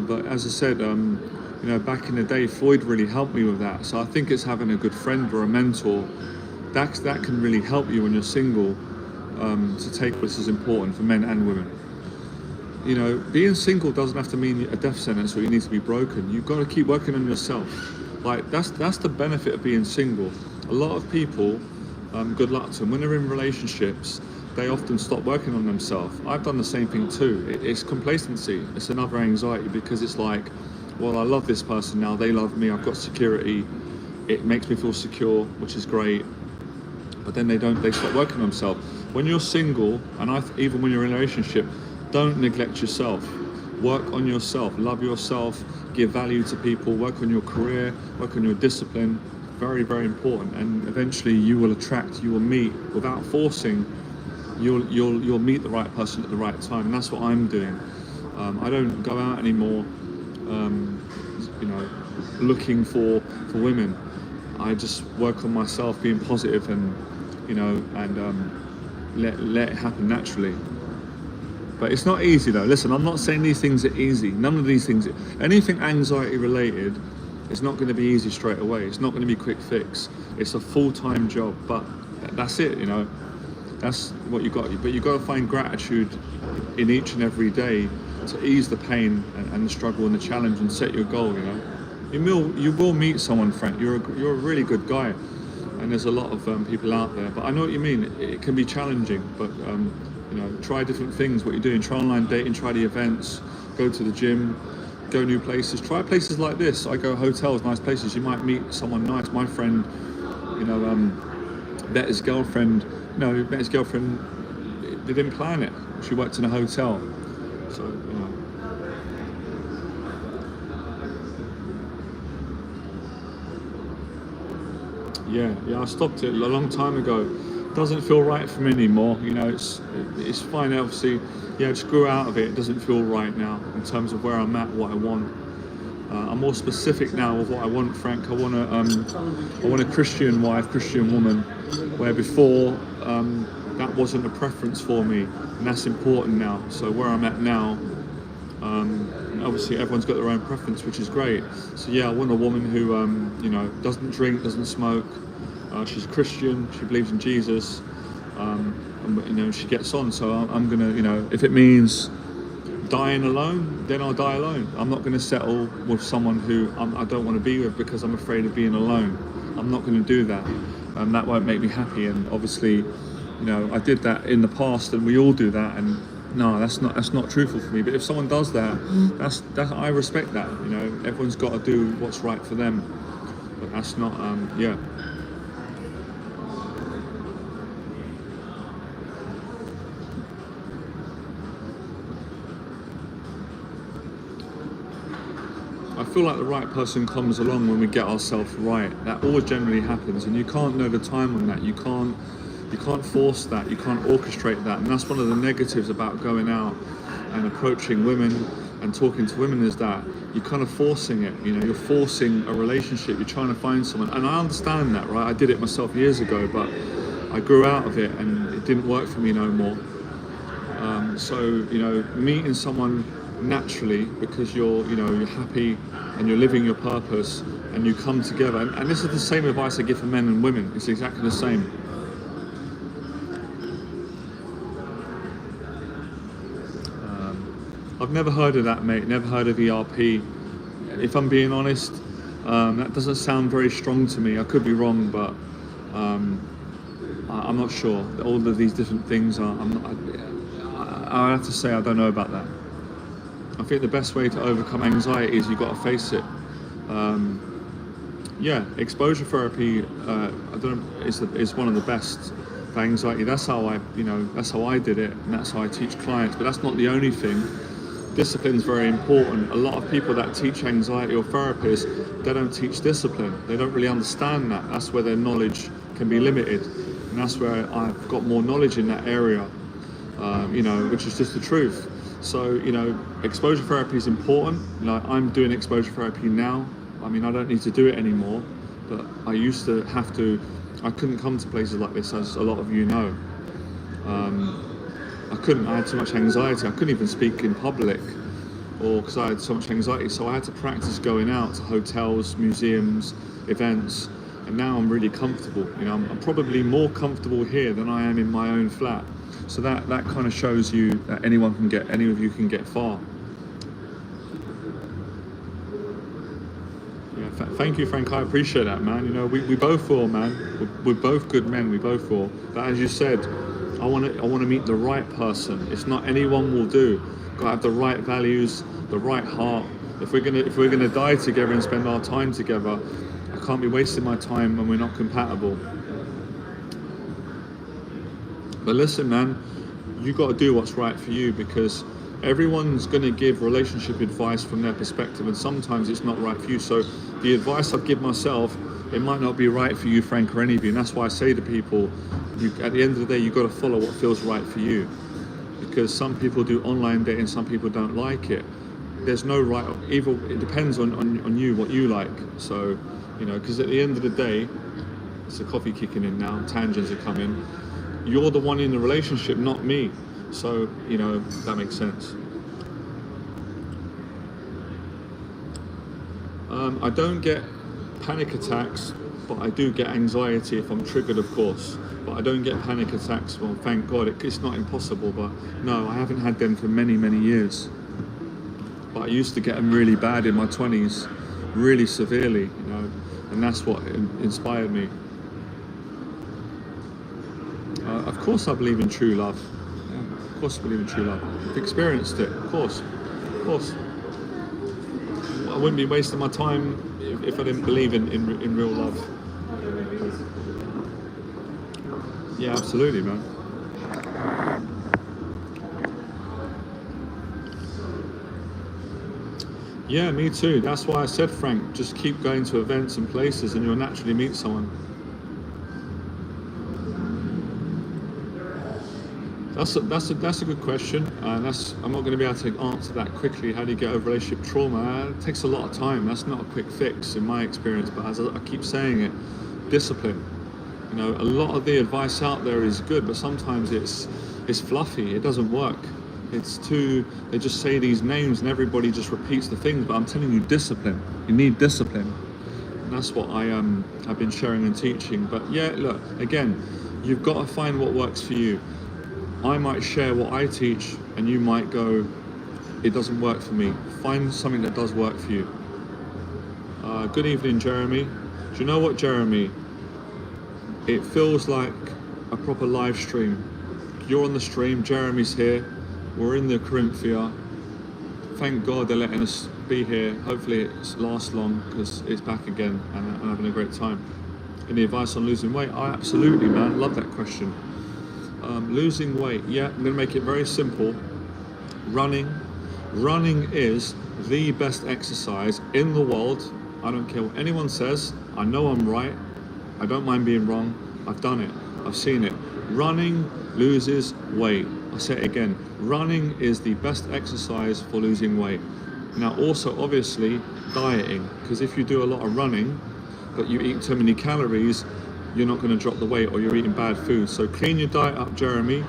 A: But as I said, you know, back in the day, Freud really helped me with that. So I think it's having a good friend or a mentor that can really help you when you're single, to take this is important for men and women. You know, being single doesn't have to mean a death sentence or you need to be broken. You've got to keep working on yourself. Like that's the benefit of being single. A lot of people, good luck to them, when they're in relationships, they often stop working on themselves. I've done the same thing too. It's complacency. It's another anxiety because it's like, well, I love this person now. They love me. I've got security. It makes me feel secure, which is great. But then they stop working on themselves. When you're single, and even when you're in a relationship, don't neglect yourself. Work on yourself. Love yourself. Give value to people. Work on your career. Work on your discipline. Very, very important. And eventually, you will meet without forcing. You'll meet the right person at the right time, and that's what I'm doing. I don't go out anymore, you know, looking for women. I just work on myself, being positive, and you know, and let it happen naturally. But it's not easy though. Listen, I'm not saying these things are easy. None of these things, anything anxiety related, it's not going to be easy straight away. It's not going to be quick fix. It's a full-time job, but that's it, you know. That's what you got. But you've got to find gratitude in each and every day to ease the pain and the struggle and the challenge and set your goal, you know. You will meet someone, Frank. You're a really good guy. And there's a lot of people out there. But I know what you mean. It can be challenging, but you know, try different things, what you're doing. Try online dating, try the events, go to the gym, go new places. Try places like this. I go hotels, nice places. You might meet someone nice. My friend, you know, met his girlfriend. No, he met his girlfriend. They didn't plan it. She worked in a hotel. So, you know. Yeah, I stopped it a long time ago. Doesn't feel right for me anymore. You know, it's fine. Obviously, yeah, I just grew out of it. It doesn't feel right now in terms of where I'm at, what I want. I'm more specific now of what I want, Frank. I want a Christian wife, Christian woman, where before that wasn't a preference for me, and that's important now. So where I'm at now, obviously everyone's got their own preference, which is great. So yeah, I want a woman who you know, doesn't drink, doesn't smoke. She's a Christian. She believes in Jesus. And, you know, she gets on. So I'm gonna, you know, if it means dying alone, then I'll die alone. I'm not going to settle with someone who I don't want to be with because I'm afraid of being alone. I'm not going to do that. That won't make me happy. And obviously, you know, I did that in the past, and we all do that. And no, that's not truthful for me. But if someone does that, that's I respect that. You know, everyone's got to do what's right for them. But that's not, yeah. I feel like the right person comes along when we get ourselves right. That always generally happens, and you can't know the time on that. You can't force that. You can't orchestrate that, and that's one of the negatives about going out and approaching women and talking to women, is that you're kind of forcing it. You know, you're forcing a relationship. You're trying to find someone, and I understand that, right? I did it myself years ago, but I grew out of it, and it didn't work for me no more. So, you know, meeting someone naturally because you're happy and you're living your purpose and you come together, and this is the same advice I give for men and women. It's exactly the same. I've never heard of that, mate. Never heard of ERP. If I'm being honest, that doesn't sound very strong to me. I could be wrong, but I'm not sure. All of these different things are. I have to say I don't know about that. I think the best way to overcome anxiety is you've got to face it. Yeah, exposure therapy. I don't know, is one of the best for anxiety. That's how I did it, and that's how I teach clients. But that's not the only thing. Discipline is very important. A lot of people that teach anxiety or therapists, they don't teach discipline. They don't really understand that. That's where their knowledge can be limited, and that's where I've got more knowledge in that area. You know, which is just the truth. So, you know, exposure therapy is important. Like, I'm doing exposure therapy now. I mean, I don't need to do it anymore, but I used to have to. I couldn't come to places like this, as a lot of you know. I couldn't. I had too much anxiety. I couldn't even speak in public, or because I had so much anxiety. So I had to practice going out to hotels, museums, events, and now I'm really comfortable. You know, I'm probably more comfortable here than I am in my own flat. So that kind of shows you that any of you can get far. Yeah, thank you, Frank. I appreciate that, man. You know, we both will, man. We're both good men. We both will. But as you said, I want to meet the right person. It's not anyone will do. Got to have the right values, the right heart. If we're gonna die together and spend our time together, I can't be wasting my time when we're not compatible. But listen, man, you got to do what's right for you, because everyone's going to give relationship advice from their perspective, and sometimes it's not right for you. So the advice I've given myself, it might not be right for you, Frank, or any of you. And that's why I say to people, at the end of the day, you've got to follow what feels right for you, because some people do online dating, some people don't like it. There's no right or evil. It depends on you, what you like. So, you know, because at the end of the day, it's the coffee kicking in now, tangents are coming. You're the one in the relationship, not me. So, you know, that makes sense. I don't get panic attacks, but I do get anxiety if I'm triggered, of course. But I don't get panic attacks. Well, thank God, it's not impossible, but no, I haven't had them for many, many years. But I used to get them really bad in my 20s, really severely, you know, and that's what inspired me. Of course I believe in true love. Yeah, of course I believe in true love. I've experienced it, of course. Of course. I wouldn't be wasting my time if I didn't believe in real love. Yeah, absolutely, man. Yeah, me too. That's why I said, Frank, just keep going to events and places and you'll naturally meet someone. That's a good question. I'm not going to be able to answer that quickly. How do you get over relationship trauma? It takes a lot of time. That's not a quick fix in my experience. But as I keep saying it, discipline. You know, a lot of the advice out there is good, but sometimes it's fluffy. It doesn't work. They just say these names and everybody just repeats the things. But I'm telling you, discipline. You need discipline. And that's what I've been sharing and teaching. But yeah, look, again, you've got to find what works for you. I might share what I teach and you might go, it doesn't work for me. Find something that does work for you. Good evening, Jeremy. Do you know what, Jeremy? It feels like a proper live stream. You're on the stream, Jeremy's here. We're in the Corinthia. Thank God they're letting us be here. Hopefully it lasts long because it's back again and I'm having a great time. Any advice on losing weight? Absolutely, man. Love that question. Losing weight, yeah, I'm going to make it very simple. Running is the best exercise in the world. I don't care what anyone says. I know I'm right. I don't mind being wrong. I've done it. I've seen it. Running loses weight. I say it again. Running is the best exercise for losing weight. Now also obviously dieting, because if you do a lot of running but you eat too many calories, you're not going to drop the weight or you're eating bad food. So clean your diet up, Jeremy.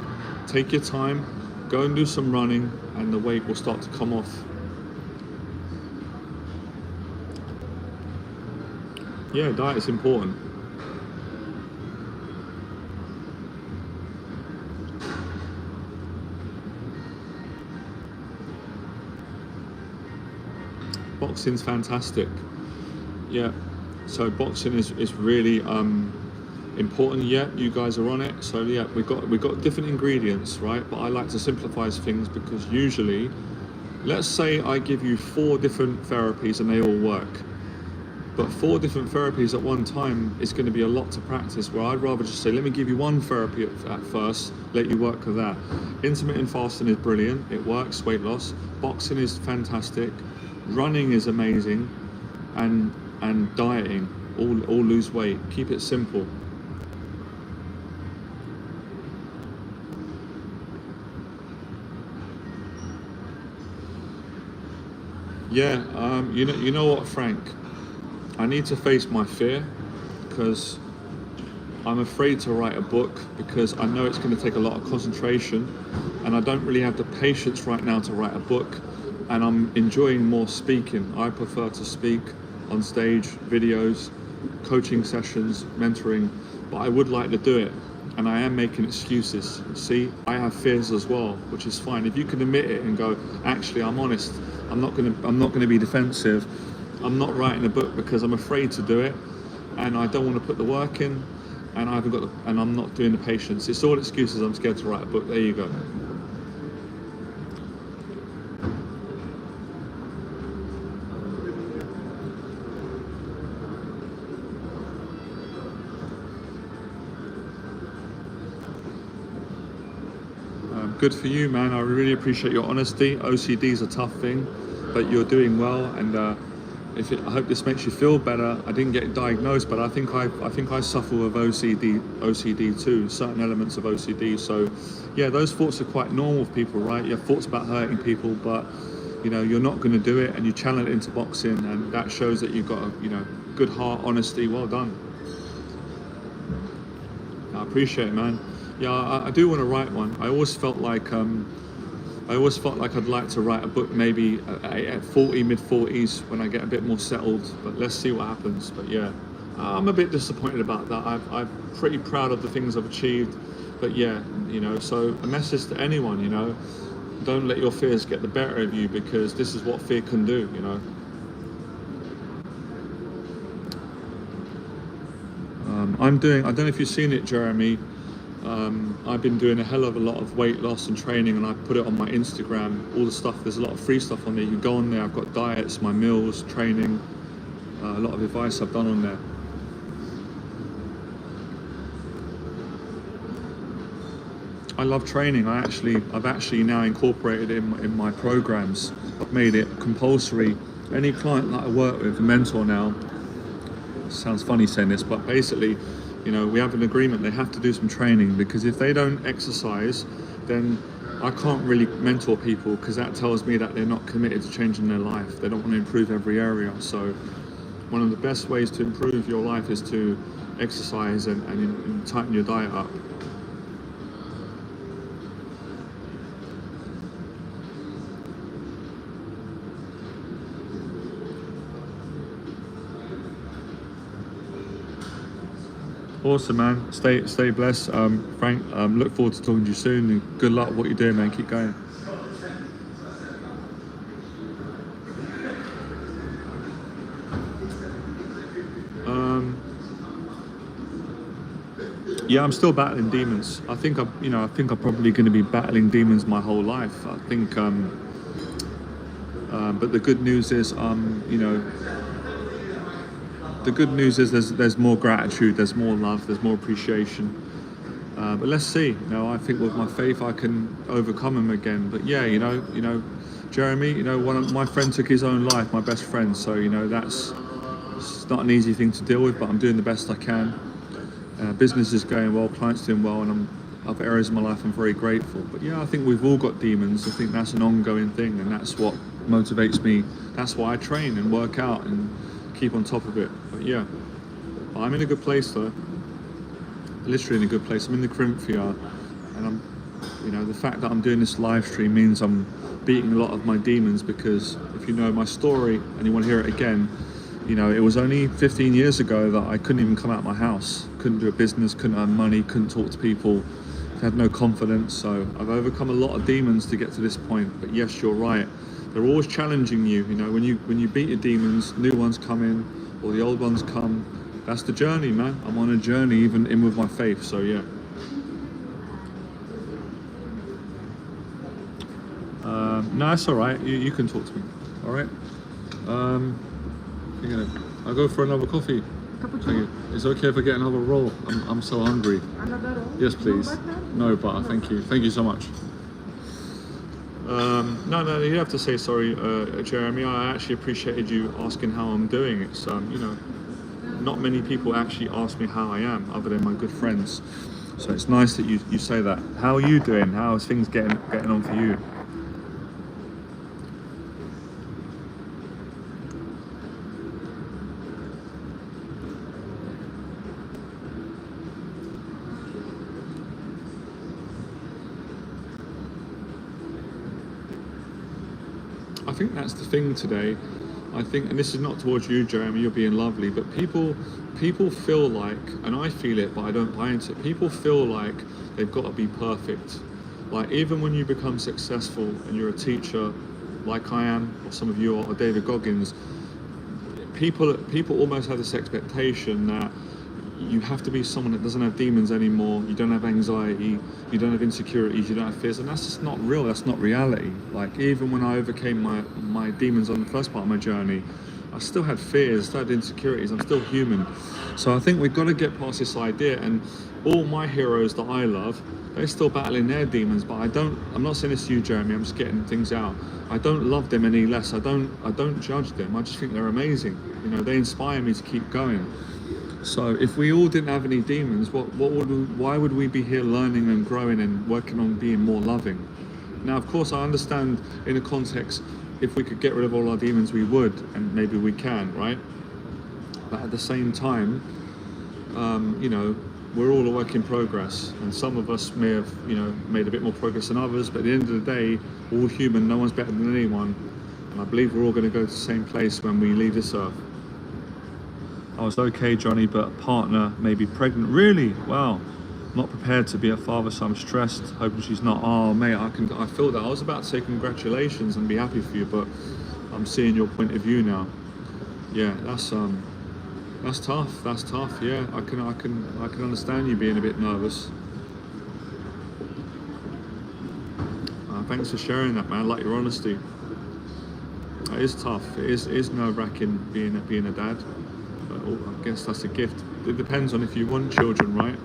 A: Take your time, go and do some running and the weight will start to come off. Yeah, diet is important. Boxing's fantastic. Yeah, so boxing is really important. Yeah, you guys are on it. So yeah, we've got different ingredients, right? But I like to simplify things because usually, let's say I give you 4 different therapies and they all work. But 4 different therapies at one time is going to be a lot to practice, where I'd rather just say, let me give you one therapy at first, let you work with that. Intermittent fasting is brilliant. It works, weight loss. Boxing is fantastic. Running is amazing. And dieting, all lose weight. Keep it simple. Yeah, you know what, Frank? I need to face my fear because I'm afraid to write a book because I know it's going to take a lot of concentration and I don't really have the patience right now to write a book, and I'm enjoying more speaking. I prefer to speak on stage, videos, coaching sessions, mentoring, but I would like to do it and I am making excuses. See, I have fears as well, which is fine. If you can admit it and go, actually, I'm honest, I'm not going to be defensive. I'm not writing a book because I'm afraid to do it and I don't want to put the work in and I'm not doing the patience. It's all excuses. I'm scared to write a book. There you go. Good for you, man. I really appreciate your honesty. OCD is a tough thing, but you're doing well, and I hope this makes you feel better. I didn't get diagnosed, but I think I suffer with OCD too, certain elements of OCD. So, yeah, those thoughts are quite normal for people, right? You have thoughts about hurting people, but you know you're not going to do it, and you channel it into boxing, and that shows that you've got a good heart, honesty. Well done. I appreciate it, man. Yeah, I do want to write one. I always felt like I'd like to write a book maybe at 40, mid 40s when I get a bit more settled. But let's see what happens. But yeah, I'm a bit disappointed about that. I'm pretty proud of the things I've achieved. But yeah, you know, so a message to anyone, you know, don't let your fears get the better of you, because this is what fear can do, you know. I don't know if you've seen it, Jeremy. I've been doing a hell of a lot of weight loss and training, and I put it on my Instagram, all the stuff. There's a lot of free stuff on there. You can go on there. I've got diets, my meals, training, a lot of advice I've done on there. I love training. I've actually now incorporated it in my programs. I've made it compulsory. Any client that I work with, a mentor now, sounds funny saying this, but basically, you know, we have an agreement. They have to do some training, because if they don't exercise, then I can't really mentor people, because that tells me that they're not committed to changing their life. They don't want to improve every area. So one of the best ways to improve your life is to exercise and tighten your diet up. Awesome, man. Stay blessed, Frank. Look forward to talking to you soon, and good luck with what you're doing, man. Keep going. Yeah, I'm still battling demons. I think I'm probably going to be battling demons my whole life. I think, but the good news is, the good news is there's more gratitude, there's more love, there's more appreciation. But let's see. You know, I think with my faith I can overcome them again. But yeah, you know, Jeremy, you know, one of my friend took his own life, my best friend. So you know, it's not an easy thing to deal with, but I'm doing the best I can. Business is going well, clients doing well, and other areas of my life I'm very grateful. But yeah, I think we've all got demons. I think that's an ongoing thing, and that's what motivates me. That's why I train and work out and keep on top of it. But yeah, I'm in a good place though. Literally in a good place. I'm in the Corinthia, and you know, the fact that I'm doing this live stream means I'm beating a lot of my demons, because if you know my story and you want to hear it again, you know, it was only 15 years ago that I couldn't even come out of my house, couldn't do a business, couldn't earn money, couldn't talk to people, had no confidence. So I've overcome a lot of demons to get to this point. But yes, you're right. They're always challenging you. You know, when you beat your demons, new ones come in, or the old ones come. That's the journey, man. I'm on a journey, even in with my faith. So yeah. No, it's all right. You can talk to me. All right. I'll go for another coffee.
B: Cappuccino?
A: It's okay if I get another roll. I'm so hungry.
B: Another roll?
A: Yes, please. No butter. Thank you. Thank you so much. No, you have to say sorry, Jeremy. I actually appreciated you asking how I'm doing. It's you know, not many people actually ask me how I am, other than my good friends. So it's nice that you say that. How are you doing? How is things getting on for you? I think that's the thing today. I think, and this is not towards you, Jeremy, you're being lovely, but people feel like, and I feel it, but I don't buy into it, people feel like they've got to be perfect. Like, even when you become successful and you're a teacher, like I am, or some of you are, or David Goggins, people almost have this expectation that you have to be someone that doesn't have demons anymore, you don't have anxiety, you don't have insecurities, you don't have fears, and that's just not real, that's not reality. Like, even when I overcame my demons on the first part of my journey, I still had fears, still had insecurities, I'm still human. So I think we've got to get past this idea, and all my heroes that I love, they're still battling their demons, but I'm not saying this to you, Jeremy, I'm just getting things out. I don't love them any less, I don't judge them, I just think they're amazing. You know, they inspire me to keep going. So if we all didn't have any demons, why would we be here learning and growing and working on being more loving? Now, of course, I understand in a context, if we could get rid of all our demons, we would, and maybe we can, right? But at the same time, you know, we're all a work in progress, and some of us may have, you know, made a bit more progress than others, but at the end of the day, we're all human, no one's better than anyone, and I believe we're all going to go to the same place when we leave this earth. I was okay, Johnny, but a partner may be pregnant. Really? Wow. Not prepared to be a father, so I'm stressed, hoping she's not. Oh, mate, I feel that. I was about to say congratulations and be happy for you, but I'm seeing your point of view now. Yeah, that's tough. That's tough. Yeah, I can understand you being a bit nervous. Thanks for sharing that, man. I like your honesty. It is tough. It is nerve-wracking being a dad. But I guess that's a gift. It depends on if you want children, right?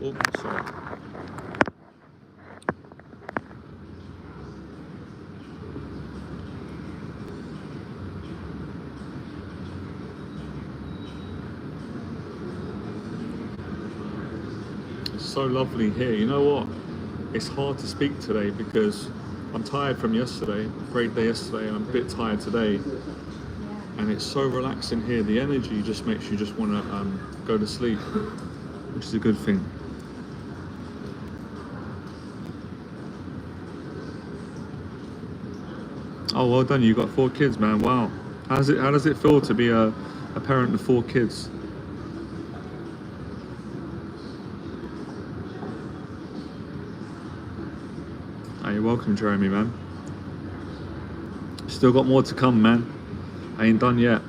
A: Oh, sorry. So lovely here. You know what? It's hard to speak today because I'm tired from yesterday. Great day yesterday, and I'm a bit tired today. And it's so relaxing here. The energy just makes you just want to go to sleep, which is a good thing. Oh, well done. You got 4 kids, man. Wow. How does it feel to be a parent of 4 kids? You're welcome, Jeremy, man. Still got more to come, man. I ain't done yet.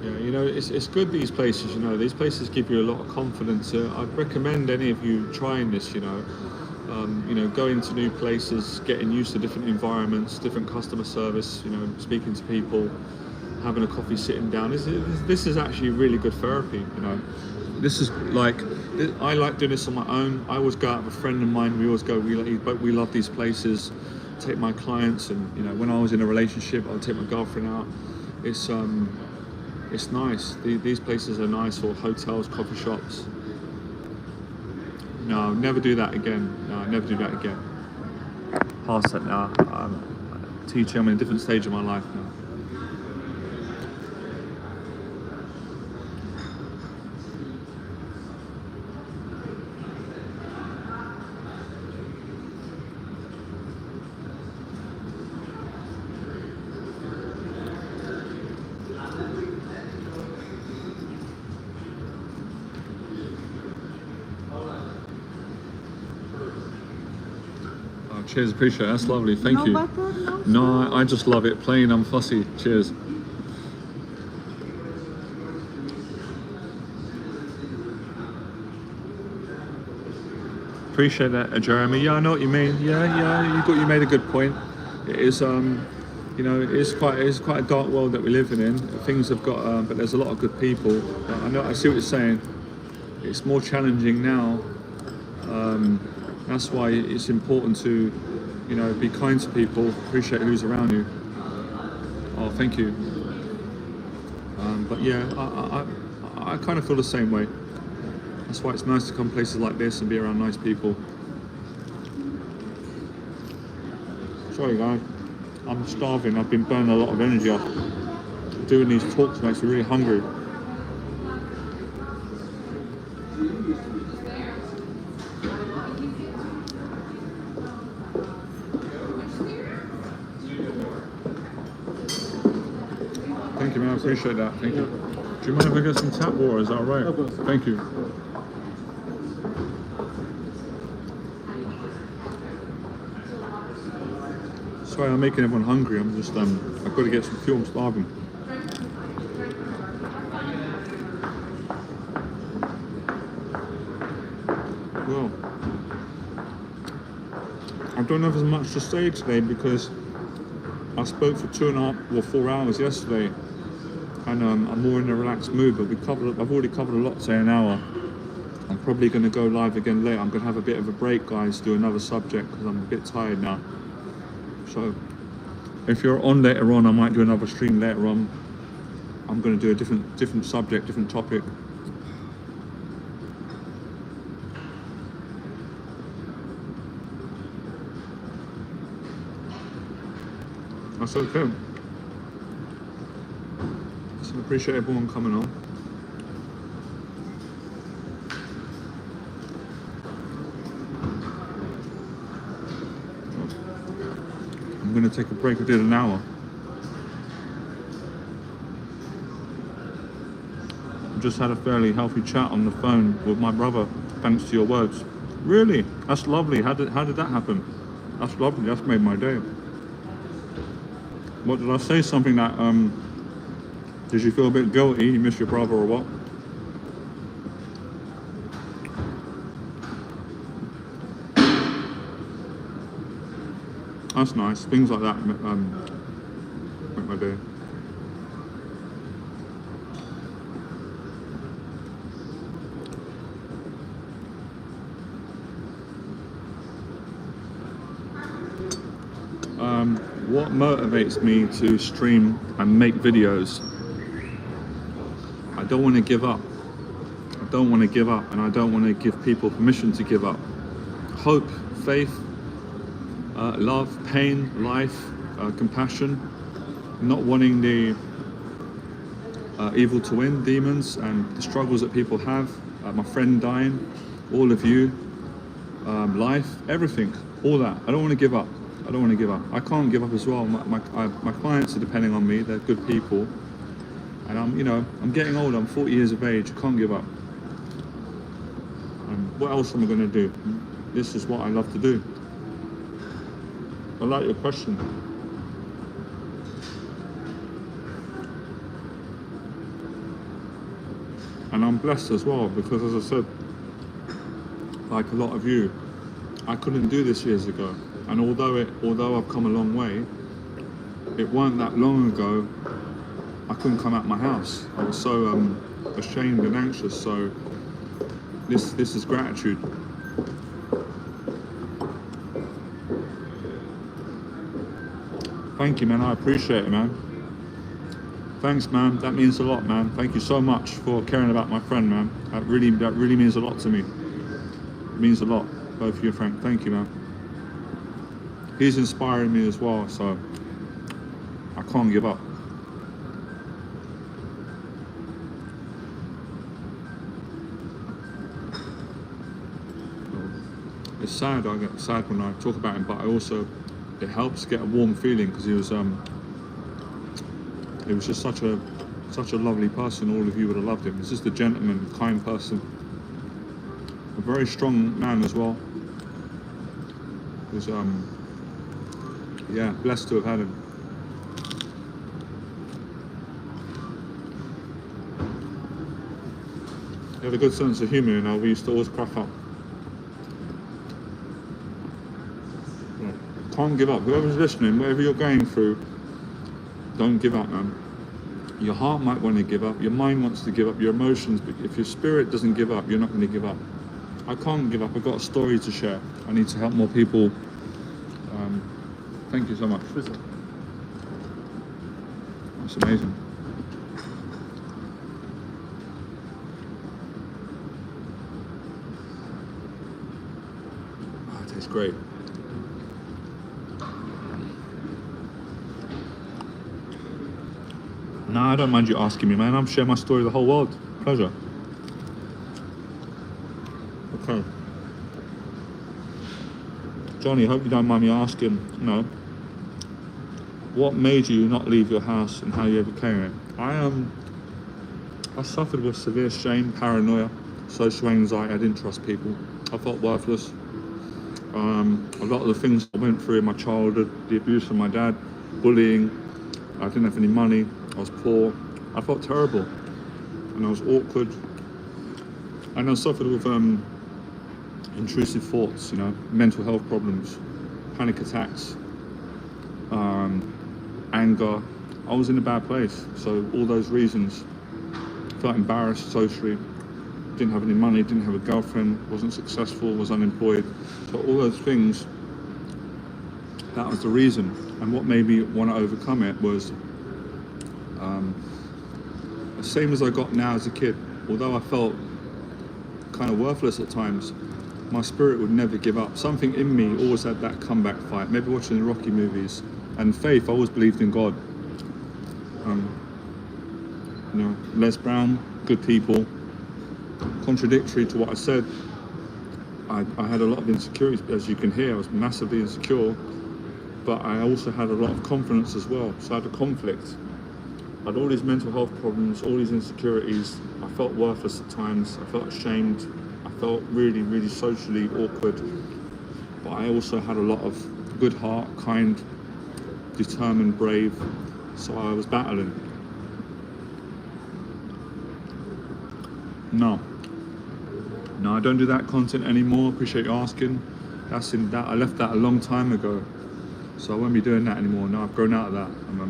A: Yeah, you know, it's good, these places, you know. These places give you a lot of confidence. I'd recommend any of you trying this, you know. You know, going to new places, getting used to different environments, different customer service, you know, speaking to people, having a coffee, sitting down. This is actually really good therapy, you know. This is like, I like doing this on my own. I always go out with a friend of mine. We always go, we love these places. Take my clients, and, you know, when I was in a relationship, I'll take my girlfriend out. It's nice. These places are nice, or hotels, coffee shops. No, never do that again. No, never do that again. Past that now. I'm teaching. I'm in a different stage of my life now. Cheers, appreciate it. That's lovely. Thank you. Butter, no, I just love it. Plain, I'm fussy. Cheers. Appreciate that, Jeremy. Yeah, I know what you mean. Yeah. You made a good point. It is, you know, it's quite a dark world that we're living in. Things have got, but there's a lot of good people. I see what you're saying. It's more challenging now. That's why it's important to, you know, be kind to people, appreciate who's around you. Oh, thank you. But yeah, I kind of feel the same way. That's why it's nice to come places like this and be around nice people. Sorry guys, I'm starving. I've been burning a lot of energy off. Doing these talks makes me really hungry. Thank you, man. I appreciate that. Thank you. Do you mind if I get some tap water? Is that all right? Of course. Thank you. Sorry, I'm making everyone hungry. I'm just, I've got to get some fuel. I'm starving. Well, I don't know if there's much to say today because I spoke for 2.5 or 4 hours yesterday, and I'm more in a relaxed mood. But I've already covered a lot, say an hour. I'm probably going to go live again later. I'm going to have a bit of a break, guys, do another subject because I'm a bit tired now. So if you're on later on, I might do another stream later on. I'm going to do a different subject, different topic. That's okay. So I appreciate everyone coming on. I'm going to take a break. I did an hour. I just had a fairly healthy chat on the phone with my brother, thanks to your words. Really? That's lovely. How did that happen? That's lovely. That's made my day. What did I say? Something that, did you feel a bit guilty? You miss your brother or what? That's nice. Things like that make my day. What motivates me to stream and make videos? I don't want to give up. I don't want to give up, and I don't want to give people permission to give up. Hope, faith, love, pain, life, compassion, not wanting the evil to win, demons, and the struggles that people have, my friend dying, all of you, life, everything, all that. I don't want to give up. I don't want to give up. I can't give up as well. My clients are depending on me. They're good people, and I'm getting older. I'm 40 years of age. I can't give up. What else am I going to do? This is what I love to do. I like your question. And I'm blessed as well, because as I said, like a lot of you, I couldn't do this years ago. And although I've come a long way, it weren't that long ago I couldn't come out my house. I was so ashamed and anxious. So this is gratitude. Thank you, man. I appreciate it, man. Thanks, man. That means a lot, man. Thank you so much for caring about my friend, man. That really means a lot to me. It means a lot, both of you, Frank. Thank you, man. He's inspiring me as well, so I can't give up. It's sad. I get sad when I talk about him, but it helps get a warm feeling, because he was just such a lovely person. All of you would have loved him. He's just a gentleman, kind person, a very strong man as well. He was yeah, blessed to have had him. He had a good sense of humour, we used to always crack up. Can't give up. Whoever's listening, whatever you're going through, don't give up, man. Your heart might want to give up, your mind wants to give up, your emotions, but if your spirit doesn't give up, you're not going to give up. I can't give up. I've got a story to share. I need to help more people. Thank you so much. That's amazing. Oh, it tastes great. No, I don't mind you asking me, man. I'm sharing my story with the whole world. Pleasure. Okay. Johnny, hope you don't mind me asking, what made you not leave your house and how you overcame it? I suffered with severe shame, paranoia, social anxiety. I didn't trust people. I felt worthless. A lot of the things I went through in my childhood, the abuse from my dad, bullying, I didn't have any money, I was poor. I felt terrible, and I was awkward. And I suffered with intrusive thoughts, mental health problems, panic attacks, anger. I was in a bad place. So all those reasons. Felt embarrassed socially, didn't have any money, didn't have a girlfriend, wasn't successful, was unemployed. So all those things, that was the reason. And what made me want to overcome it was the same as I got now as a kid. Although I felt kind of worthless at times, my spirit would never give up. Something in me always had that comeback fight. Maybe watching the Rocky movies. And faith, I always believed in God. Les Brown, good people. Contradictory to what I said, I had a lot of insecurities. As you can hear, I was massively insecure, but I also had a lot of confidence as well. So I had a conflict. I had all these mental health problems, all these insecurities. I felt worthless at times. I felt ashamed. I felt really, really socially awkward. But I also had a lot of good heart, kind, determined, brave. So I was battling. No, I don't do that content anymore. Appreciate you asking. I left that a long time ago, so I won't be doing that anymore. No, I've grown out of that. I'm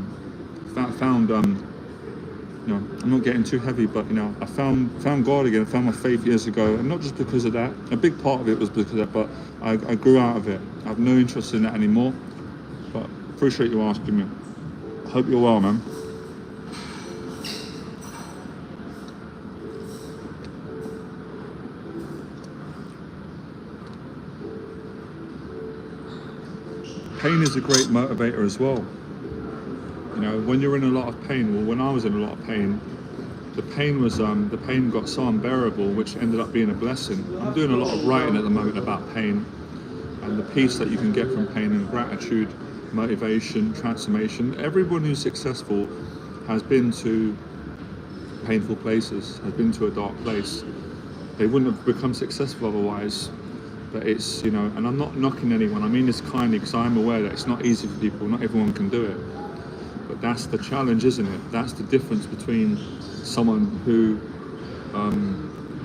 A: not getting too heavy, but I found God again. I found my faith years ago, and not just because of that. A big part of it was because of that, but I grew out of it. I have no interest in that anymore. But appreciate you asking me. I hope you're well, man. Pain is a great motivator as well. When you're in a lot of pain, well, when I was in a lot of pain, the pain got so unbearable, which ended up being a blessing. I'm doing a lot of writing at the moment about pain and the peace that you can get from pain, and gratitude, motivation, transformation. Everyone who's successful has been to painful places, has been to a dark place. They wouldn't have become successful otherwise. But it's, and I'm not knocking anyone. I mean this kindly, because I'm aware that it's not easy for people. Not everyone can do it. But that's the challenge, isn't it? That's the difference between someone who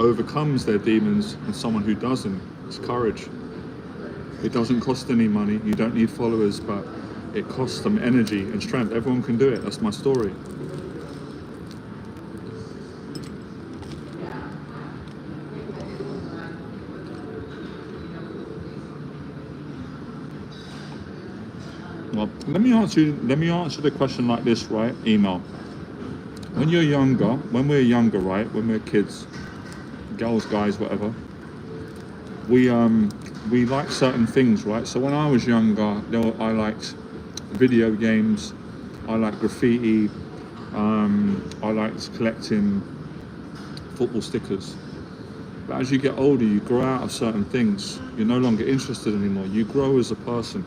A: overcomes their demons and someone who doesn't. It's courage. It doesn't cost any money. You don't need followers, but it costs them energy and strength. Everyone can do it. That's my story. Well, let me answer the question like this, right? Email. When we're younger, right? When we're kids, girls, guys, whatever, we like certain things, right? So when I was younger, I liked video games, I liked graffiti, I liked collecting football stickers. But as you get older, you grow out of certain things. You're no longer interested anymore. You grow as a person.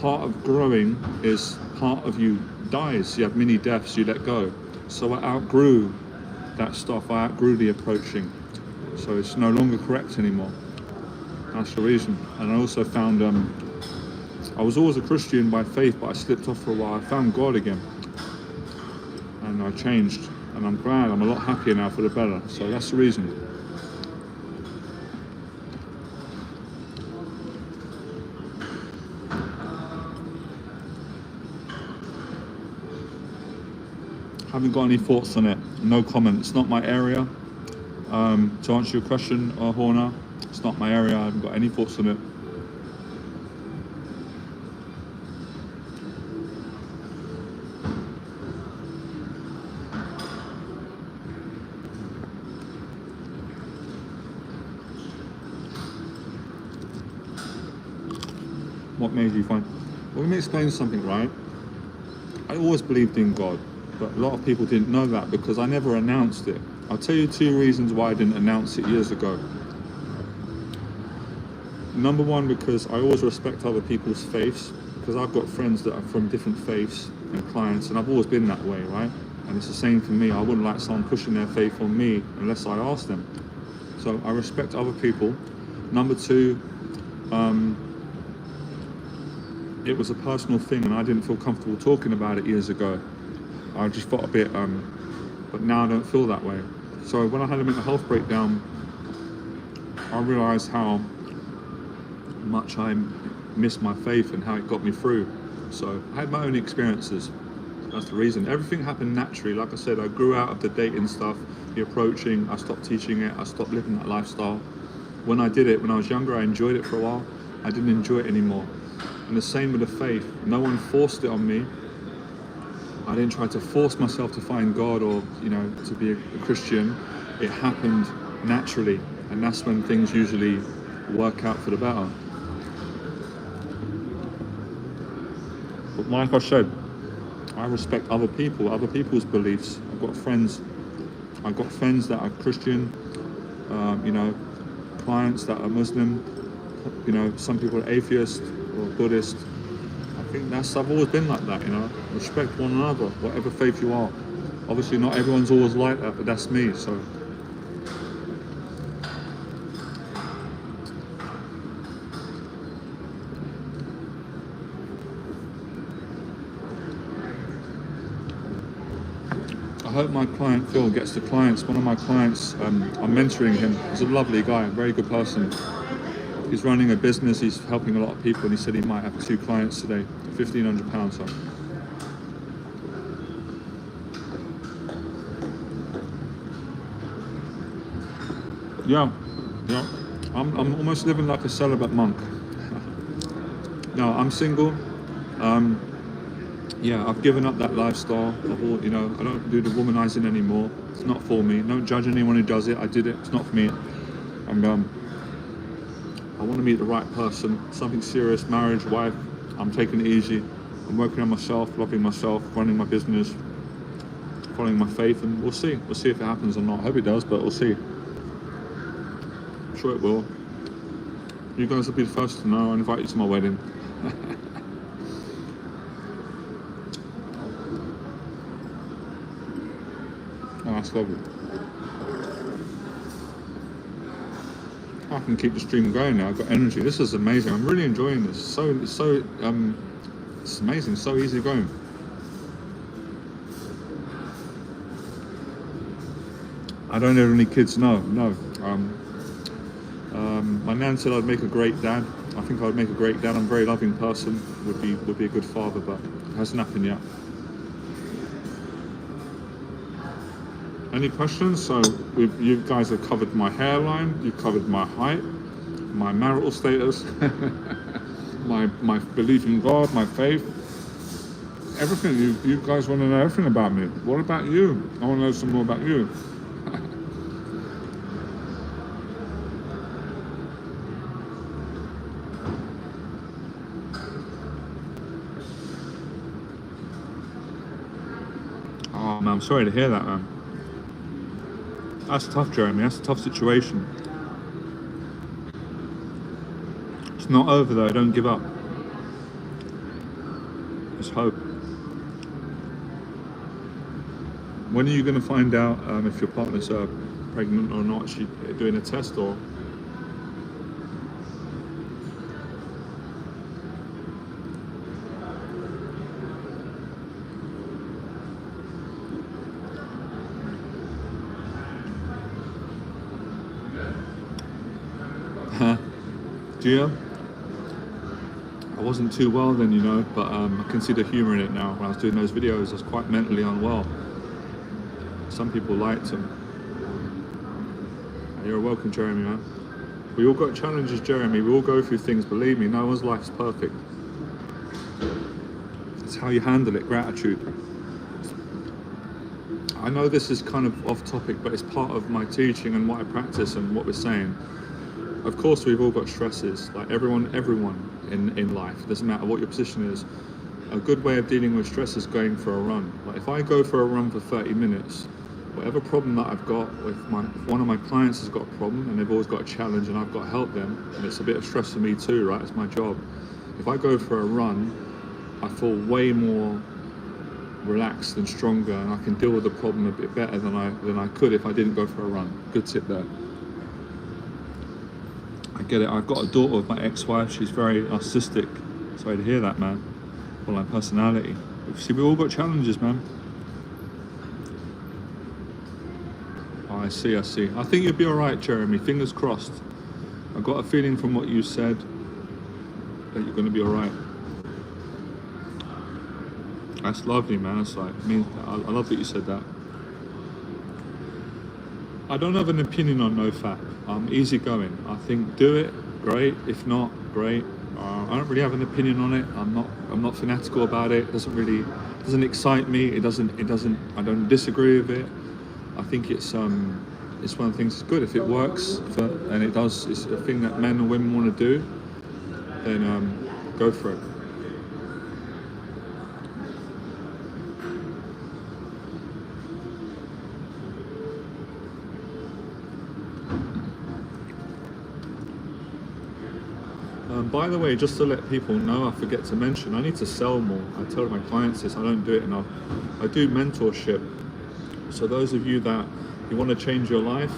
A: Part of growing is part of you dies. You have mini deaths, you let go. So I outgrew that stuff. I outgrew the approaching. So it's no longer correct anymore. That's the reason. And I also found, I was always a Christian by faith, but I slipped off for a while. I found God again. And I changed. And I'm glad. I'm a lot happier now for the better. So that's the reason. Haven't got any thoughts on it. No comment. It's not my area. To answer your question, Horner, it's not my area. I haven't got any thoughts on it. What made you find? Well, let me explain something, right? I always believed in God. But a lot of people didn't know that because I never announced it. I'll tell you 2 reasons why I didn't announce it years ago. Number one, because I always respect other people's faiths, because I've got friends that are from different faiths and clients, and I've always been that way, right? And it's the same for me. I wouldn't like someone pushing their faith on me unless I ask them. So I respect other people. Number two, it was a personal thing and I didn't feel comfortable talking about it years ago. I just felt a bit, but now I don't feel that way. So when I had a mental health breakdown, I realised how much I missed my faith and how it got me through. So I had my own experiences. That's the reason. Everything happened naturally. Like I said, I grew out of the dating stuff, the approaching. I stopped teaching it. I stopped living that lifestyle. When I did it, when I was younger, I enjoyed it for a while. I didn't enjoy it anymore. And the same with the faith. No one forced it on me. I didn't try to force myself to find God or, to be a Christian. It happened naturally, and that's when things usually work out for the better. But like I said, I respect other people, other people's beliefs. I've got friends that are Christian, clients that are Muslim, some people are atheist or Buddhist. I think I've always been like that, respect one another, whatever faith you are. Obviously not everyone's always like that, but that's me, so. I hope my client Phil gets the clients. One of my clients, I'm mentoring him. He's a lovely guy, a very good person. He's running a business, he's helping a lot of people, and he said he might have 2 clients today, £1,500. So. Yeah. I'm almost living like a celibate monk. No, I'm single. I've given up that lifestyle. I don't do the womanizing anymore. It's not for me. Don't judge anyone who does it. I did it. It's not for me. And I want to meet the right person. Something serious, marriage, wife. I'm taking it easy. I'm working on myself, loving myself, running my business, following my faith, and we'll see. We'll see if it happens or not. I hope it does, but we'll see. I'm sure it will. You guys will be the first to know. I'll invite you to my wedding. Oh, that's lovely. I can keep the stream going now. I've got energy. This is amazing. I'm really enjoying this. It's amazing. So easy going. I don't have any kids. No. My nan said I'd make a great dad. I think I would make a great dad. I'm a very loving person. Would be a good father, but it hasn't happened yet. Any questions? So you guys have covered my hairline, you've covered my height, my marital status, my belief in God, my faith, everything. You guys want to know everything about me. What about you? I want to know some more about you. Oh man, I'm sorry to hear that, man. That's tough, Jeremy. That's a tough situation. It's not over though. Don't give up. There's hope. When are you going to find out if your partner's pregnant or not? Is she doing a test or? Gia? I wasn't too well then, but I can see the humour in it now. When I was doing those videos, I was quite mentally unwell. Some people liked them. You're welcome, Jeremy, man. We all got challenges, Jeremy. We all go through things, believe me. No one's life's perfect. It's how you handle it, gratitude. I know this is kind of off topic, but it's part of my teaching and what I practice and what we're saying. Of course, we've all got stresses, like everyone in life. It doesn't matter what your position is. A good way of dealing with stress is going for a run. Like if I go for a run for 30 minutes, whatever problem that I've got, if one of my clients has got a problem and they've always got a challenge and I've got to help them, and it's a bit of stress for me too, right? It's my job. If I go for a run, I feel way more relaxed and stronger, and I can deal with the problem a bit better than I could if I didn't go for a run. Good tip there. I get it. I've got a daughter with my ex-wife. She's very narcissistic. Sorry to hear that, man. Well, like personality. See, we've all got challenges, man. Oh, I see. I think you'll be all right, Jeremy. Fingers crossed. I've got a feeling from what you said that you're going to be all right. That's lovely, man. It's like, I love that you said that. I don't have an opinion on NoFap. I'm easygoing. I think do it, great. If not, great. I don't really have an opinion on it. I'm not fanatical about it. It doesn't excite me. It doesn't. I don't disagree with it. I think it's one of the things that's good if it works and it does. It's a thing that men or women want to do. Then go for it. By the way, just to let people know, I forget to mention, I need to sell more. I tell my clients this, I don't do it enough. I do mentorship. So those of you that you want to change your life,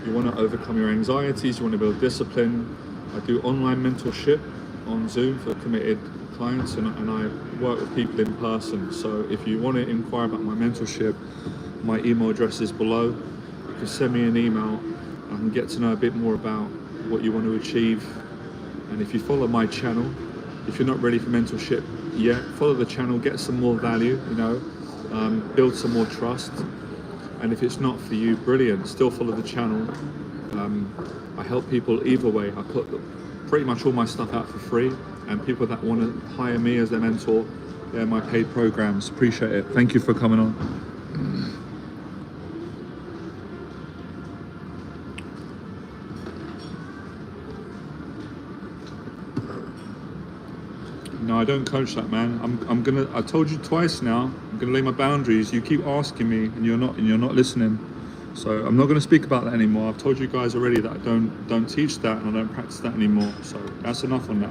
A: you want to overcome your anxieties, you want to build discipline, I do online mentorship on Zoom for committed clients, and I work with people in person. So if you want to inquire about my mentorship, my email address is below. You can send me an email. I can get to know a bit more about what you want to achieve. And if you follow my channel, if you're not ready for mentorship yet, follow the channel, get some more value, build some more trust. And if it's not for you, brilliant, still follow the channel. I help people either way. I put pretty much all my stuff out for free, and people that want to hire me as their mentor, they're my paid programs. Appreciate it. Thank you for coming on. No, I don't coach that, man. I told you twice now, I'm gonna lay my boundaries. You keep asking me and you're not listening. So I'm not gonna speak about that anymore. I've told you guys already that I don't teach that and I don't practice that anymore. So that's enough on that.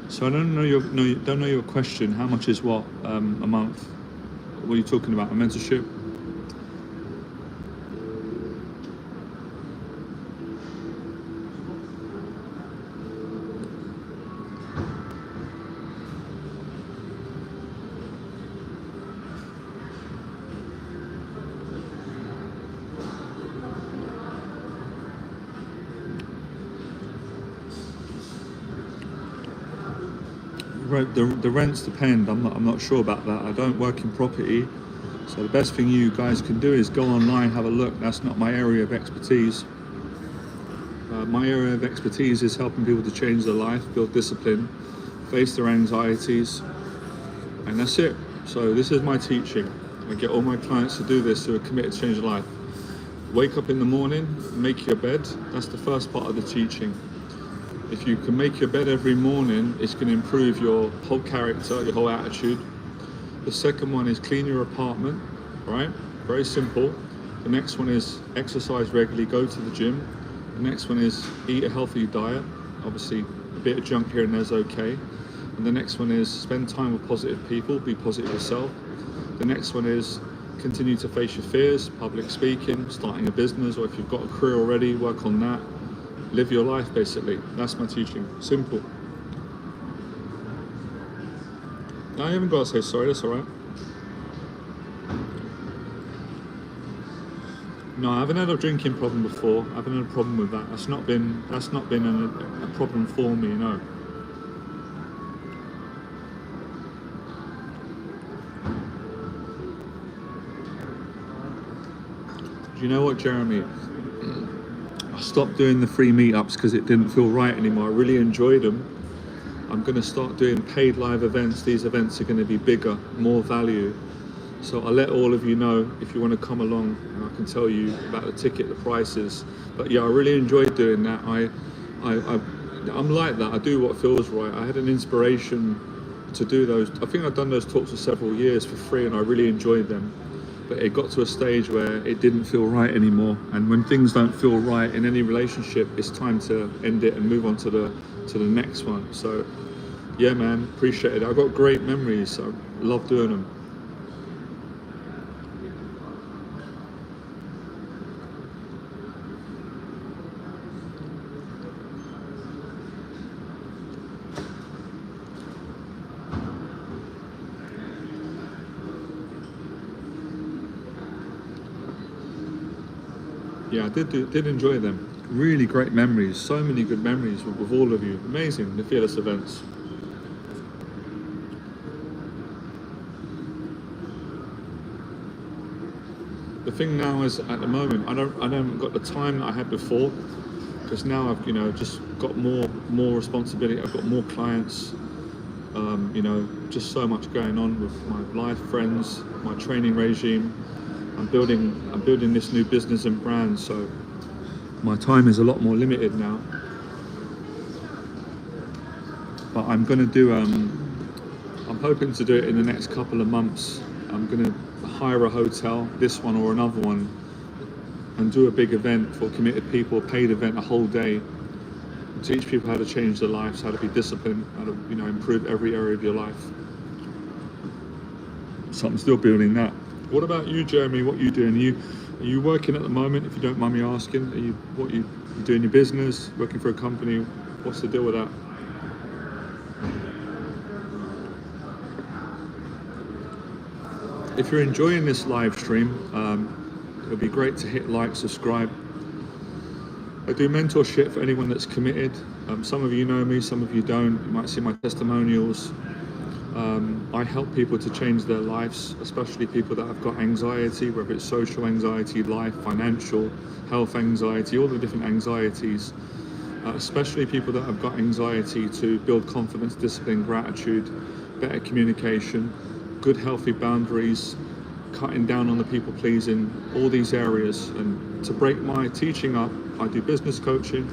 A: So I don't know your question. How much is what a month? What are you talking about? A mentorship? The rents depend. I'm not sure about that. I don't work in property, so the best thing you guys can do is go online, have a look. That's not my area of expertise. My area of expertise is helping people to change their life, build discipline, face their anxieties, and that's it. So this is my teaching. I get all my clients to do this who are committed to change their life. Wake up in the morning, make your bed. That's the first part of the teaching. If you can make your bed every morning, it's going to improve your whole character, your whole attitude. The second one is clean your apartment, right? Very simple. The next one is exercise regularly, go to the gym. The next one is eat a healthy diet. Obviously, a bit of junk here and there is okay. And the next one is spend time with positive people, be positive yourself. The next one is continue to face your fears, public speaking, starting a business, or if you've got a career already, work on that. Live your life, basically. That's my teaching. Simple. No, I haven't got to say sorry. That's all right. No, I haven't had a drinking problem before. I haven't had a problem with that. That's not been a problem for me. No. Do you know what, Jeremy? I stopped doing the free meetups because it didn't feel right anymore. I really enjoyed them. I'm going to start doing paid live events. These events are going to be bigger, more value. So I'll let all of you know if you want to come along, and I can tell you about the ticket, the prices. But yeah, I really enjoyed doing that. I'm like that. I do what feels right. I had an inspiration to do those. I think I've done those talks for several years for free, and I really enjoyed them. But it got to a stage where it didn't feel right anymore. And when things don't feel right in any relationship, it's time to end it and move on to the next one. So yeah, man, appreciate it. I've got great memories. I love doing them. Yeah, I did enjoy them. Really great memories. So many good memories with all of you. Amazing, the Fearless events. thing now is, at the moment, I haven't got the time that I had before, because now I've, you know, just got more responsibility. I've got more clients. You know, just so much going on with my life, friends, my training regime. I'm building this new business and brand, so my time is a lot more limited now. But I'm going to do, I'm hoping to do it in the next couple of months. I'm going to hire a hotel, this one or another one, and do a big event for committed people, a paid event, a whole day. Teach people how to change their lives, how to be disciplined, how to, you know, improve every area of your life. So I'm still building that. What about you, Jeremy? What are you doing? Are you working at the moment, if you don't mind me asking? You doing your business, working for a company? What's the deal with that? If you're enjoying this live stream, it'll be great to hit like, subscribe. I do mentorship for anyone that's committed. Some of you know me, some of you don't. You might see my testimonials. I help people to change their lives, especially people that have got anxiety, whether it's social anxiety, life, financial, health anxiety, all the different anxieties. Especially people that have got anxiety, to build confidence, discipline, gratitude, better communication, good healthy boundaries, cutting down on the people pleasing, all these areas. And to break my teaching up, I do business coaching.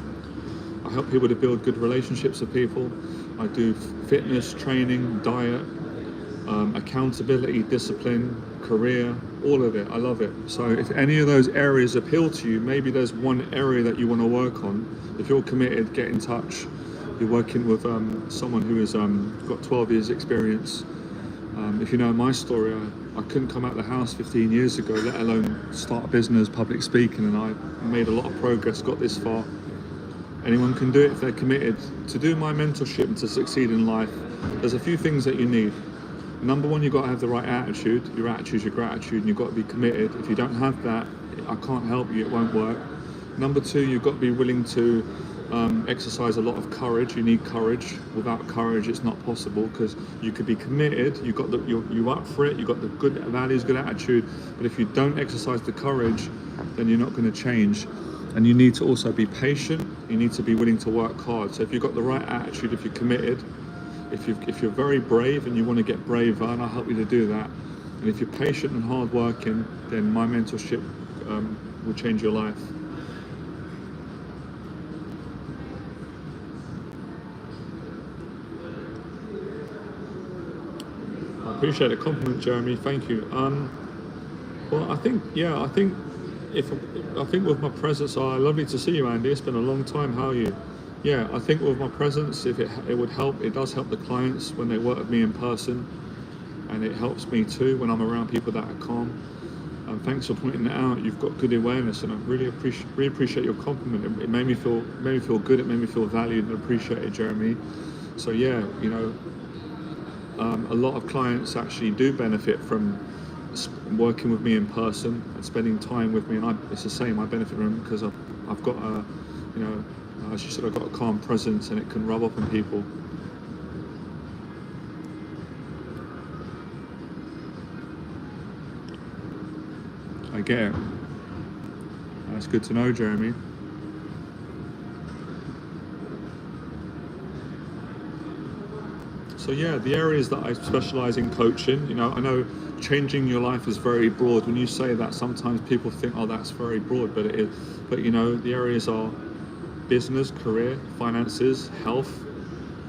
A: I help people to build good relationships with people. I do fitness, training, diet, accountability, discipline, career, all of it. I love it. So if any of those areas appeal to you, maybe there's one area that you want to work on. If you're committed, get in touch. You're working with someone who has got 12 years experience. If you know my story, I couldn't come out of the house 15 years ago, let alone start a business, public speaking, and I made a lot of progress, got this far. Anyone can do it if they're committed. To do my mentorship and to succeed in life, there's a few things that you need. Number one, you've got to have the right attitude. Your attitude's your gratitude, and you've got to be committed. If you don't have that, I can't help you, it won't work. Number two, you've got to be willing to exercise a lot of courage. You need courage. Without courage, it's not possible, because you could be committed, you're up for it, you've got the good values, good attitude, but if you don't exercise the courage, then you're not going to change. And you need to also be patient. You need to be willing to work hard. So if you've got the right attitude, if you're committed, if you're very brave and you want to get braver, and I'll help you to do that. And if you're patient and hardworking, then my mentorship will change your life. I appreciate the compliment, Jeremy. Thank you. Well, I think with my presence, lovely to see you, Andy. It's been a long time. How are you? Yeah, I think with my presence, if it would help, it does help the clients when they work with me in person, and it helps me too when I'm around people that are calm. Thanks for pointing that out. You've got good awareness, and I really appreciate your compliment. It made me feel good. It made me feel valued and appreciated, Jeremy. So yeah, you know, a lot of clients actually do benefit from working with me in person and spending time with me, and it's the same. I benefit from them because I've got a, you know, as you said, I've got a calm presence, and it can rub off on people. I get it. That's good to know, Jeremy. So yeah, the areas that I specialize in coaching, you know, I know changing your life is very broad. When you say that, sometimes people think, oh, that's very broad, but it is. But you know, the areas are business, career, finances, health,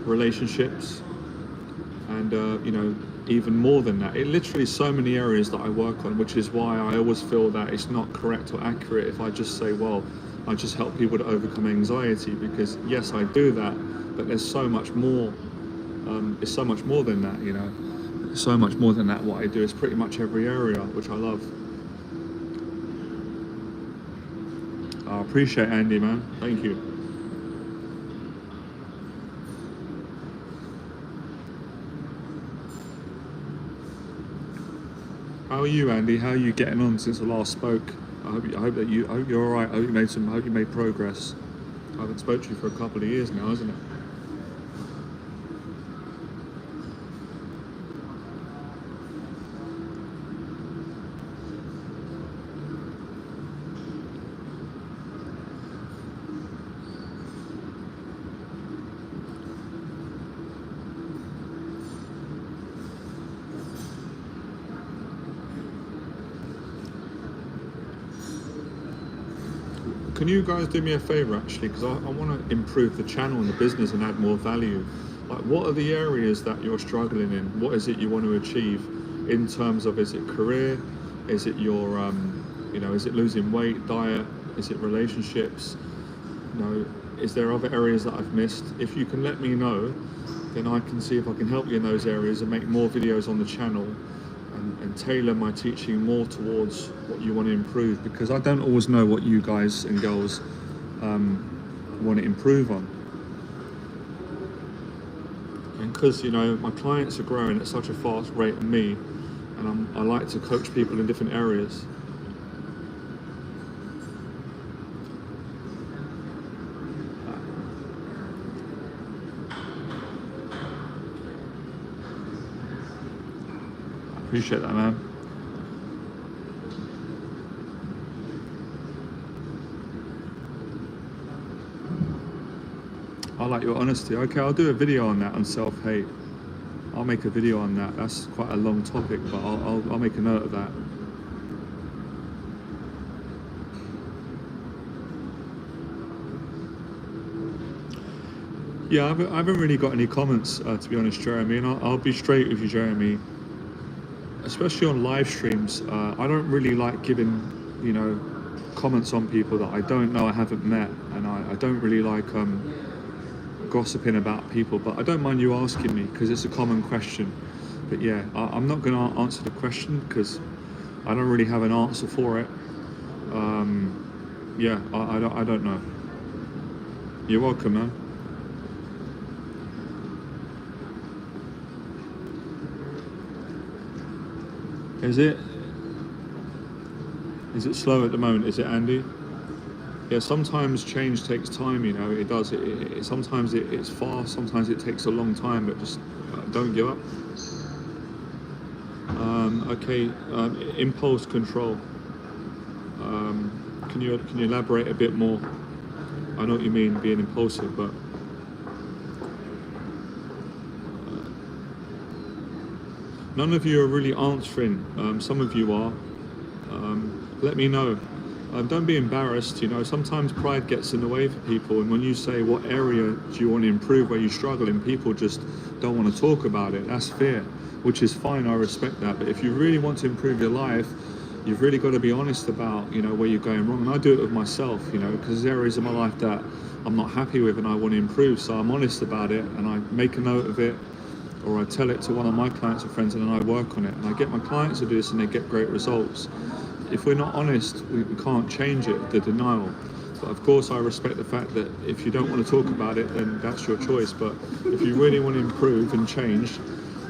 A: relationships, and you know, even more than that. It literally so many areas that I work on, which is why I always feel that it's not correct or accurate if I just say, well, I just help people to overcome anxiety, because yes, I do that, but there's so much more. It's so much more than that, you know. So much more than that. What I do is pretty much every area, which I love. I appreciate Andy, man. Thank you. How are you, Andy? How are you getting on since I last spoke? I hope you're all right. I hope you made progress. I haven't spoken to you for a couple of years now, isn't it? can you guys do me a favor actually, because I want to improve the channel and the business and add more value. Like, what are the areas that you're struggling in? What is it you want to achieve in terms of, is it career? Is it your, is it losing weight, diet? Is it relationships? Is there other areas that I've missed? If you can let me know, then I can see if I can help you in those areas and make more videos on the channel and tailor my teaching more towards what you want to improve, because I don't always know what you guys and girls want to improve on. And because, my clients are growing at such a fast rate than me, and I like to coach people in different areas. Appreciate that, man. I like your honesty. Okay, I'll do a video on that, on self-hate. I'll make a video on that. That's quite a long topic, but I'll make a note of that. Yeah, I haven't really got any comments, to be honest, Jeremy, and I'll be straight with you, Jeremy. Especially on live streams, I don't really like giving, comments on people that I don't know, I haven't met, and I don't really like gossiping about people, but I don't mind you asking me because it's a common question. But yeah, I'm not going to answer the question because I don't really have an answer for it. Yeah, I don't know. You're welcome, man. Is it slow at the moment? Is it, Andy? Yeah, sometimes change takes time, it does. Sometimes it's fast, sometimes it takes a long time, but just don't give up. Okay, impulse control. Can you elaborate a bit more? I know what you mean, being impulsive, but none of you are really answering. Some of you are. Let me know. Don't be embarrassed. Sometimes pride gets in the way for people, and when you say what area do you want to improve, where you struggle, and people just don't want to talk about it, that's fear, which is fine. I respect that. But if you really want to improve your life, you've really got to be honest about where you're going wrong. And I do it with myself, because there's areas of my life that I'm not happy with and I want to improve. So I'm honest about it, and I make a note of it, or I tell it to one of my clients or friends, and then I work on it. And I get my clients to do this, and they get great results. If we're not honest, we can't change it, the denial. But of course, I respect the fact that if you don't want to talk about it, then that's your choice. But if you really want to improve and change,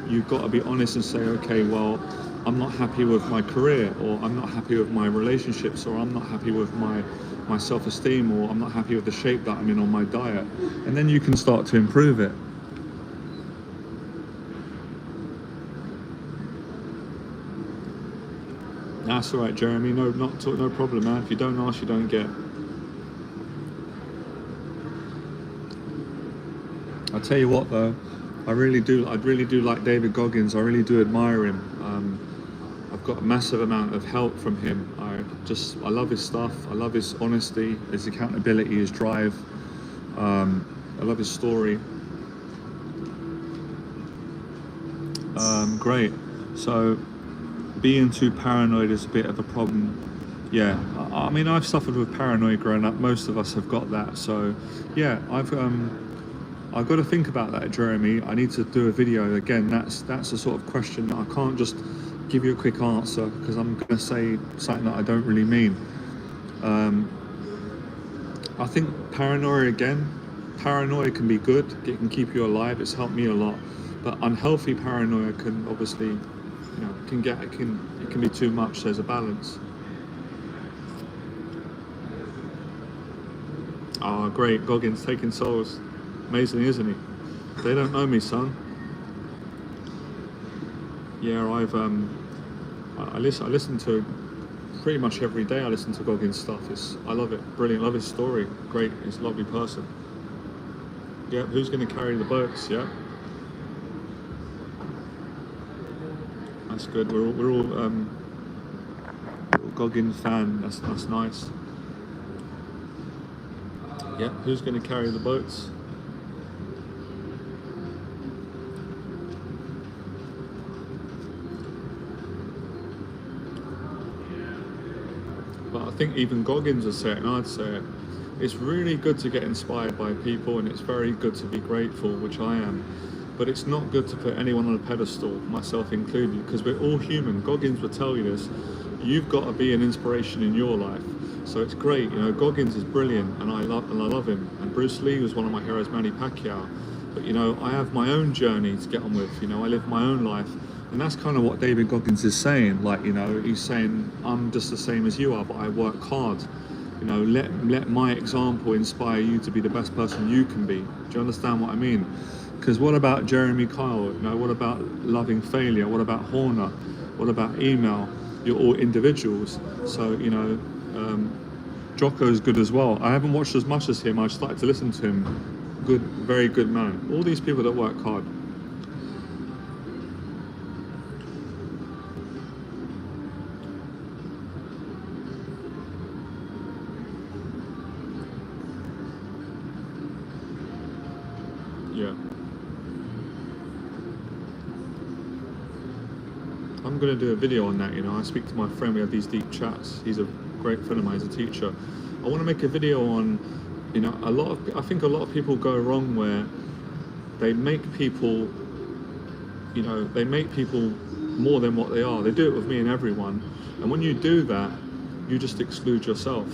A: you've got to be honest and say, okay, well, I'm not happy with my career, or I'm not happy with my relationships, or I'm not happy with my self-esteem, or I'm not happy with the shape that I'm in on my diet. And then you can start to improve it. That's all right, Jeremy. No problem, man. If you don't ask, you don't get. I'll tell you what, though, I really do like David Goggins. I really do admire him. I've got a massive amount of help from him. I love his stuff. I love his honesty, his accountability, his drive. I love his story. Great. So, being too paranoid is a bit of a problem. Yeah, I mean, I've suffered with paranoia growing up. Most of us have got that. So, yeah, I've got to think about that, Jeremy. I need to do a video again. That's the sort of question that I can't just give you a quick answer, because I'm going to say something that I don't really mean. I think paranoia can be good. It can keep you alive. It's helped me a lot. But unhealthy paranoia can obviously, it can be too much. There's a balance. Oh, great, Goggins taking souls. Amazing, isn't he? They don't know me, son. Yeah, I listen to pretty much every day. I listen to Goggins stuff. I love it. Brilliant. Love his story. Great. He's a lovely person. Yeah. Who's going to carry the boats? Yeah. That's good. We're all Goggins fan. That's nice. Yeah, who's going to carry the boats? But I think even Goggins would say it, and I'd say it. It's really good to get inspired by people, and it's very good to be grateful, which I am. But it's not good to put anyone on a pedestal, myself included, because we're all human. Goggins would tell you this. You've got to be an inspiration in your life. So it's great, you know. Goggins is brilliant, and I love him. And Bruce Lee was one of my heroes, Manny Pacquiao. But you know, I have my own journey to get on with. You know, I live my own life. And that's kind of what David Goggins is saying. Like, you know, he's saying, I'm just the same as you are, but I work hard. You know, let my example inspire you to be the best person you can be. Do you understand what I mean? Because what about Jeremy Kyle? You know, what about Loving Failure? What about Horner? What about Email? You're all individuals. So, you know, Jocko's good as well. I haven't watched as much as him. I started to listen to him. Good, very good man. All these people that work hard. Yeah. I'm going to do a video on that, you know. I speak to my friend, we have these deep chats. He's a great friend of mine, he's a teacher. I want to make a video on, you know, I think a lot of people go wrong where they make people, you know, they make people more than what they are. They do it with me and everyone. And when you do that, you just exclude yourself.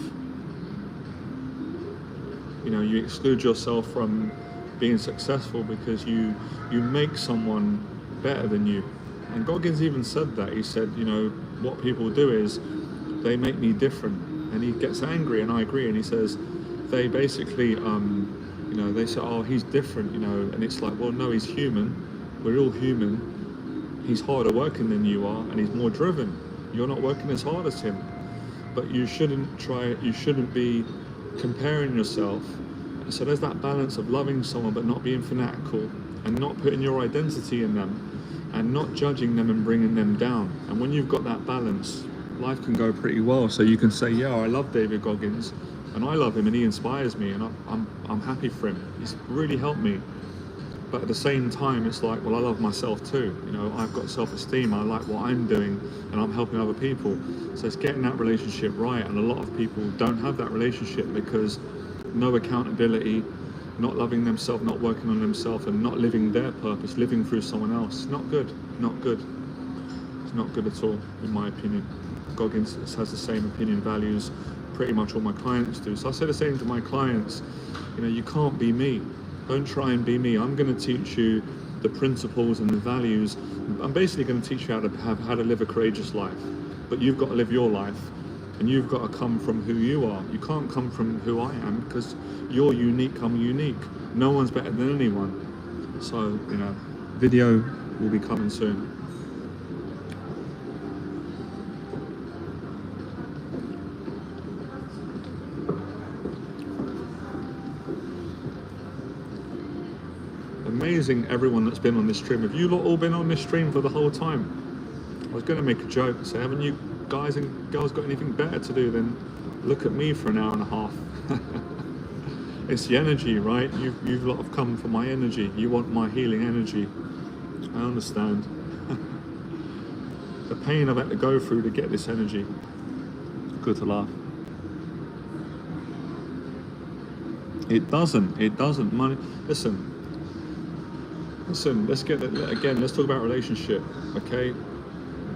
A: You know, you exclude yourself from being successful because you make someone better than you. And Goggins even said that. He said, you know, what people do is they make me different. And he gets angry, and I agree. And he says, they basically, you know, they say, oh, he's different, you know. And it's like, well, no, he's human. We're all human. He's harder working than you are, and he's more driven. You're not working as hard as him. But you shouldn't be comparing yourself. So there's that balance of loving someone but not being fanatical, and not putting your identity in them, and not judging them and bringing them down. And when you've got that balance, life can go pretty well. So you can say, yeah, I love David Goggins, and I love him, and he inspires me, and I'm happy for him. He's really helped me. But at the same time, it's like, well, I love myself too. You know, I've got self-esteem. I like what I'm doing, and I'm helping other people. So it's getting that relationship right. And a lot of people don't have that relationship because no accountability, not loving themselves, not working on themselves, and not living their purpose, living through someone else. Not good. Not good. It's not good at all, in my opinion. Goggins has the same opinion, values, pretty much all my clients do. So I say the same to my clients. You know, you can't be me. Don't try and be me. I'm going to teach you the principles and the values. I'm basically going to teach you how to live a courageous life. But you've got to live your life, and you've got to come from who you are. You can't come from who I am, because you're unique, I'm unique. No one's better than anyone. So, you know, video will be coming soon. Amazing everyone that's been on this stream. Have you lot all been on this stream for the whole time? I was going to make a joke and say, haven't you guys and girls got anything better to do than look at me for an hour and a half? It's the energy, right? You've lot have come for my energy. You want my healing energy. I understand. The pain I've had to go through to get this energy. Good to laugh. It doesn't. Money. Listen, let's talk about relationship, okay?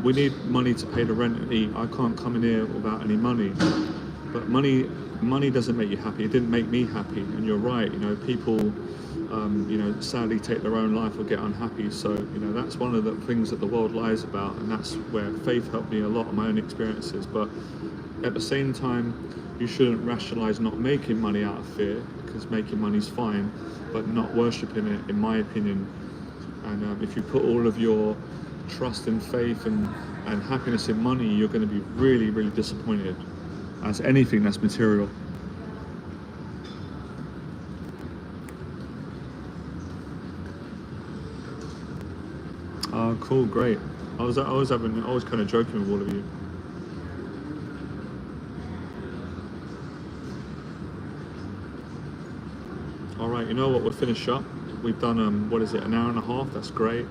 A: We need money to pay the rent and eat. I can't come in here without any money. But money doesn't make you happy. It didn't make me happy. And you're right, you know, people, you know, sadly take their own life or get unhappy. So, you know, that's one of the things that the world lies about. And that's where faith helped me a lot in my own experiences. But at the same time, you shouldn't rationalize not making money out of fear, because making money's fine, but not worshipping it, in my opinion. And if you put all of your trust and faith and happiness in money, you're going to be really, really disappointed, as anything that's material. Oh, cool, great. I was kind of joking with all of you. All right, you know what? We'll finish up. We've done what is it? An hour and a half. That's great.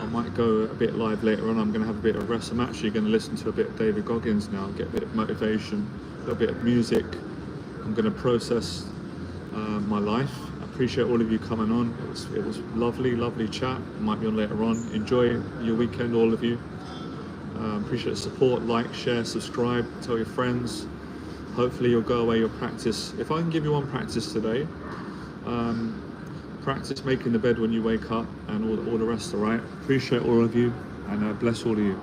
A: I might go a bit live later on. I'm going to have a bit of rest. I'm actually going to listen to a bit of David Goggins now, get a bit of motivation, a little bit of music. I'm going to process my life. I appreciate all of you coming on. It was lovely chat. I might be on later on. Enjoy your weekend, all of you. Appreciate the support. Like, share, subscribe, tell your friends. Hopefully you'll go away, you'll practice. If I can give you one practice today, practice making the bed when you wake up and all the rest, all right? Appreciate all of you, and bless all of you.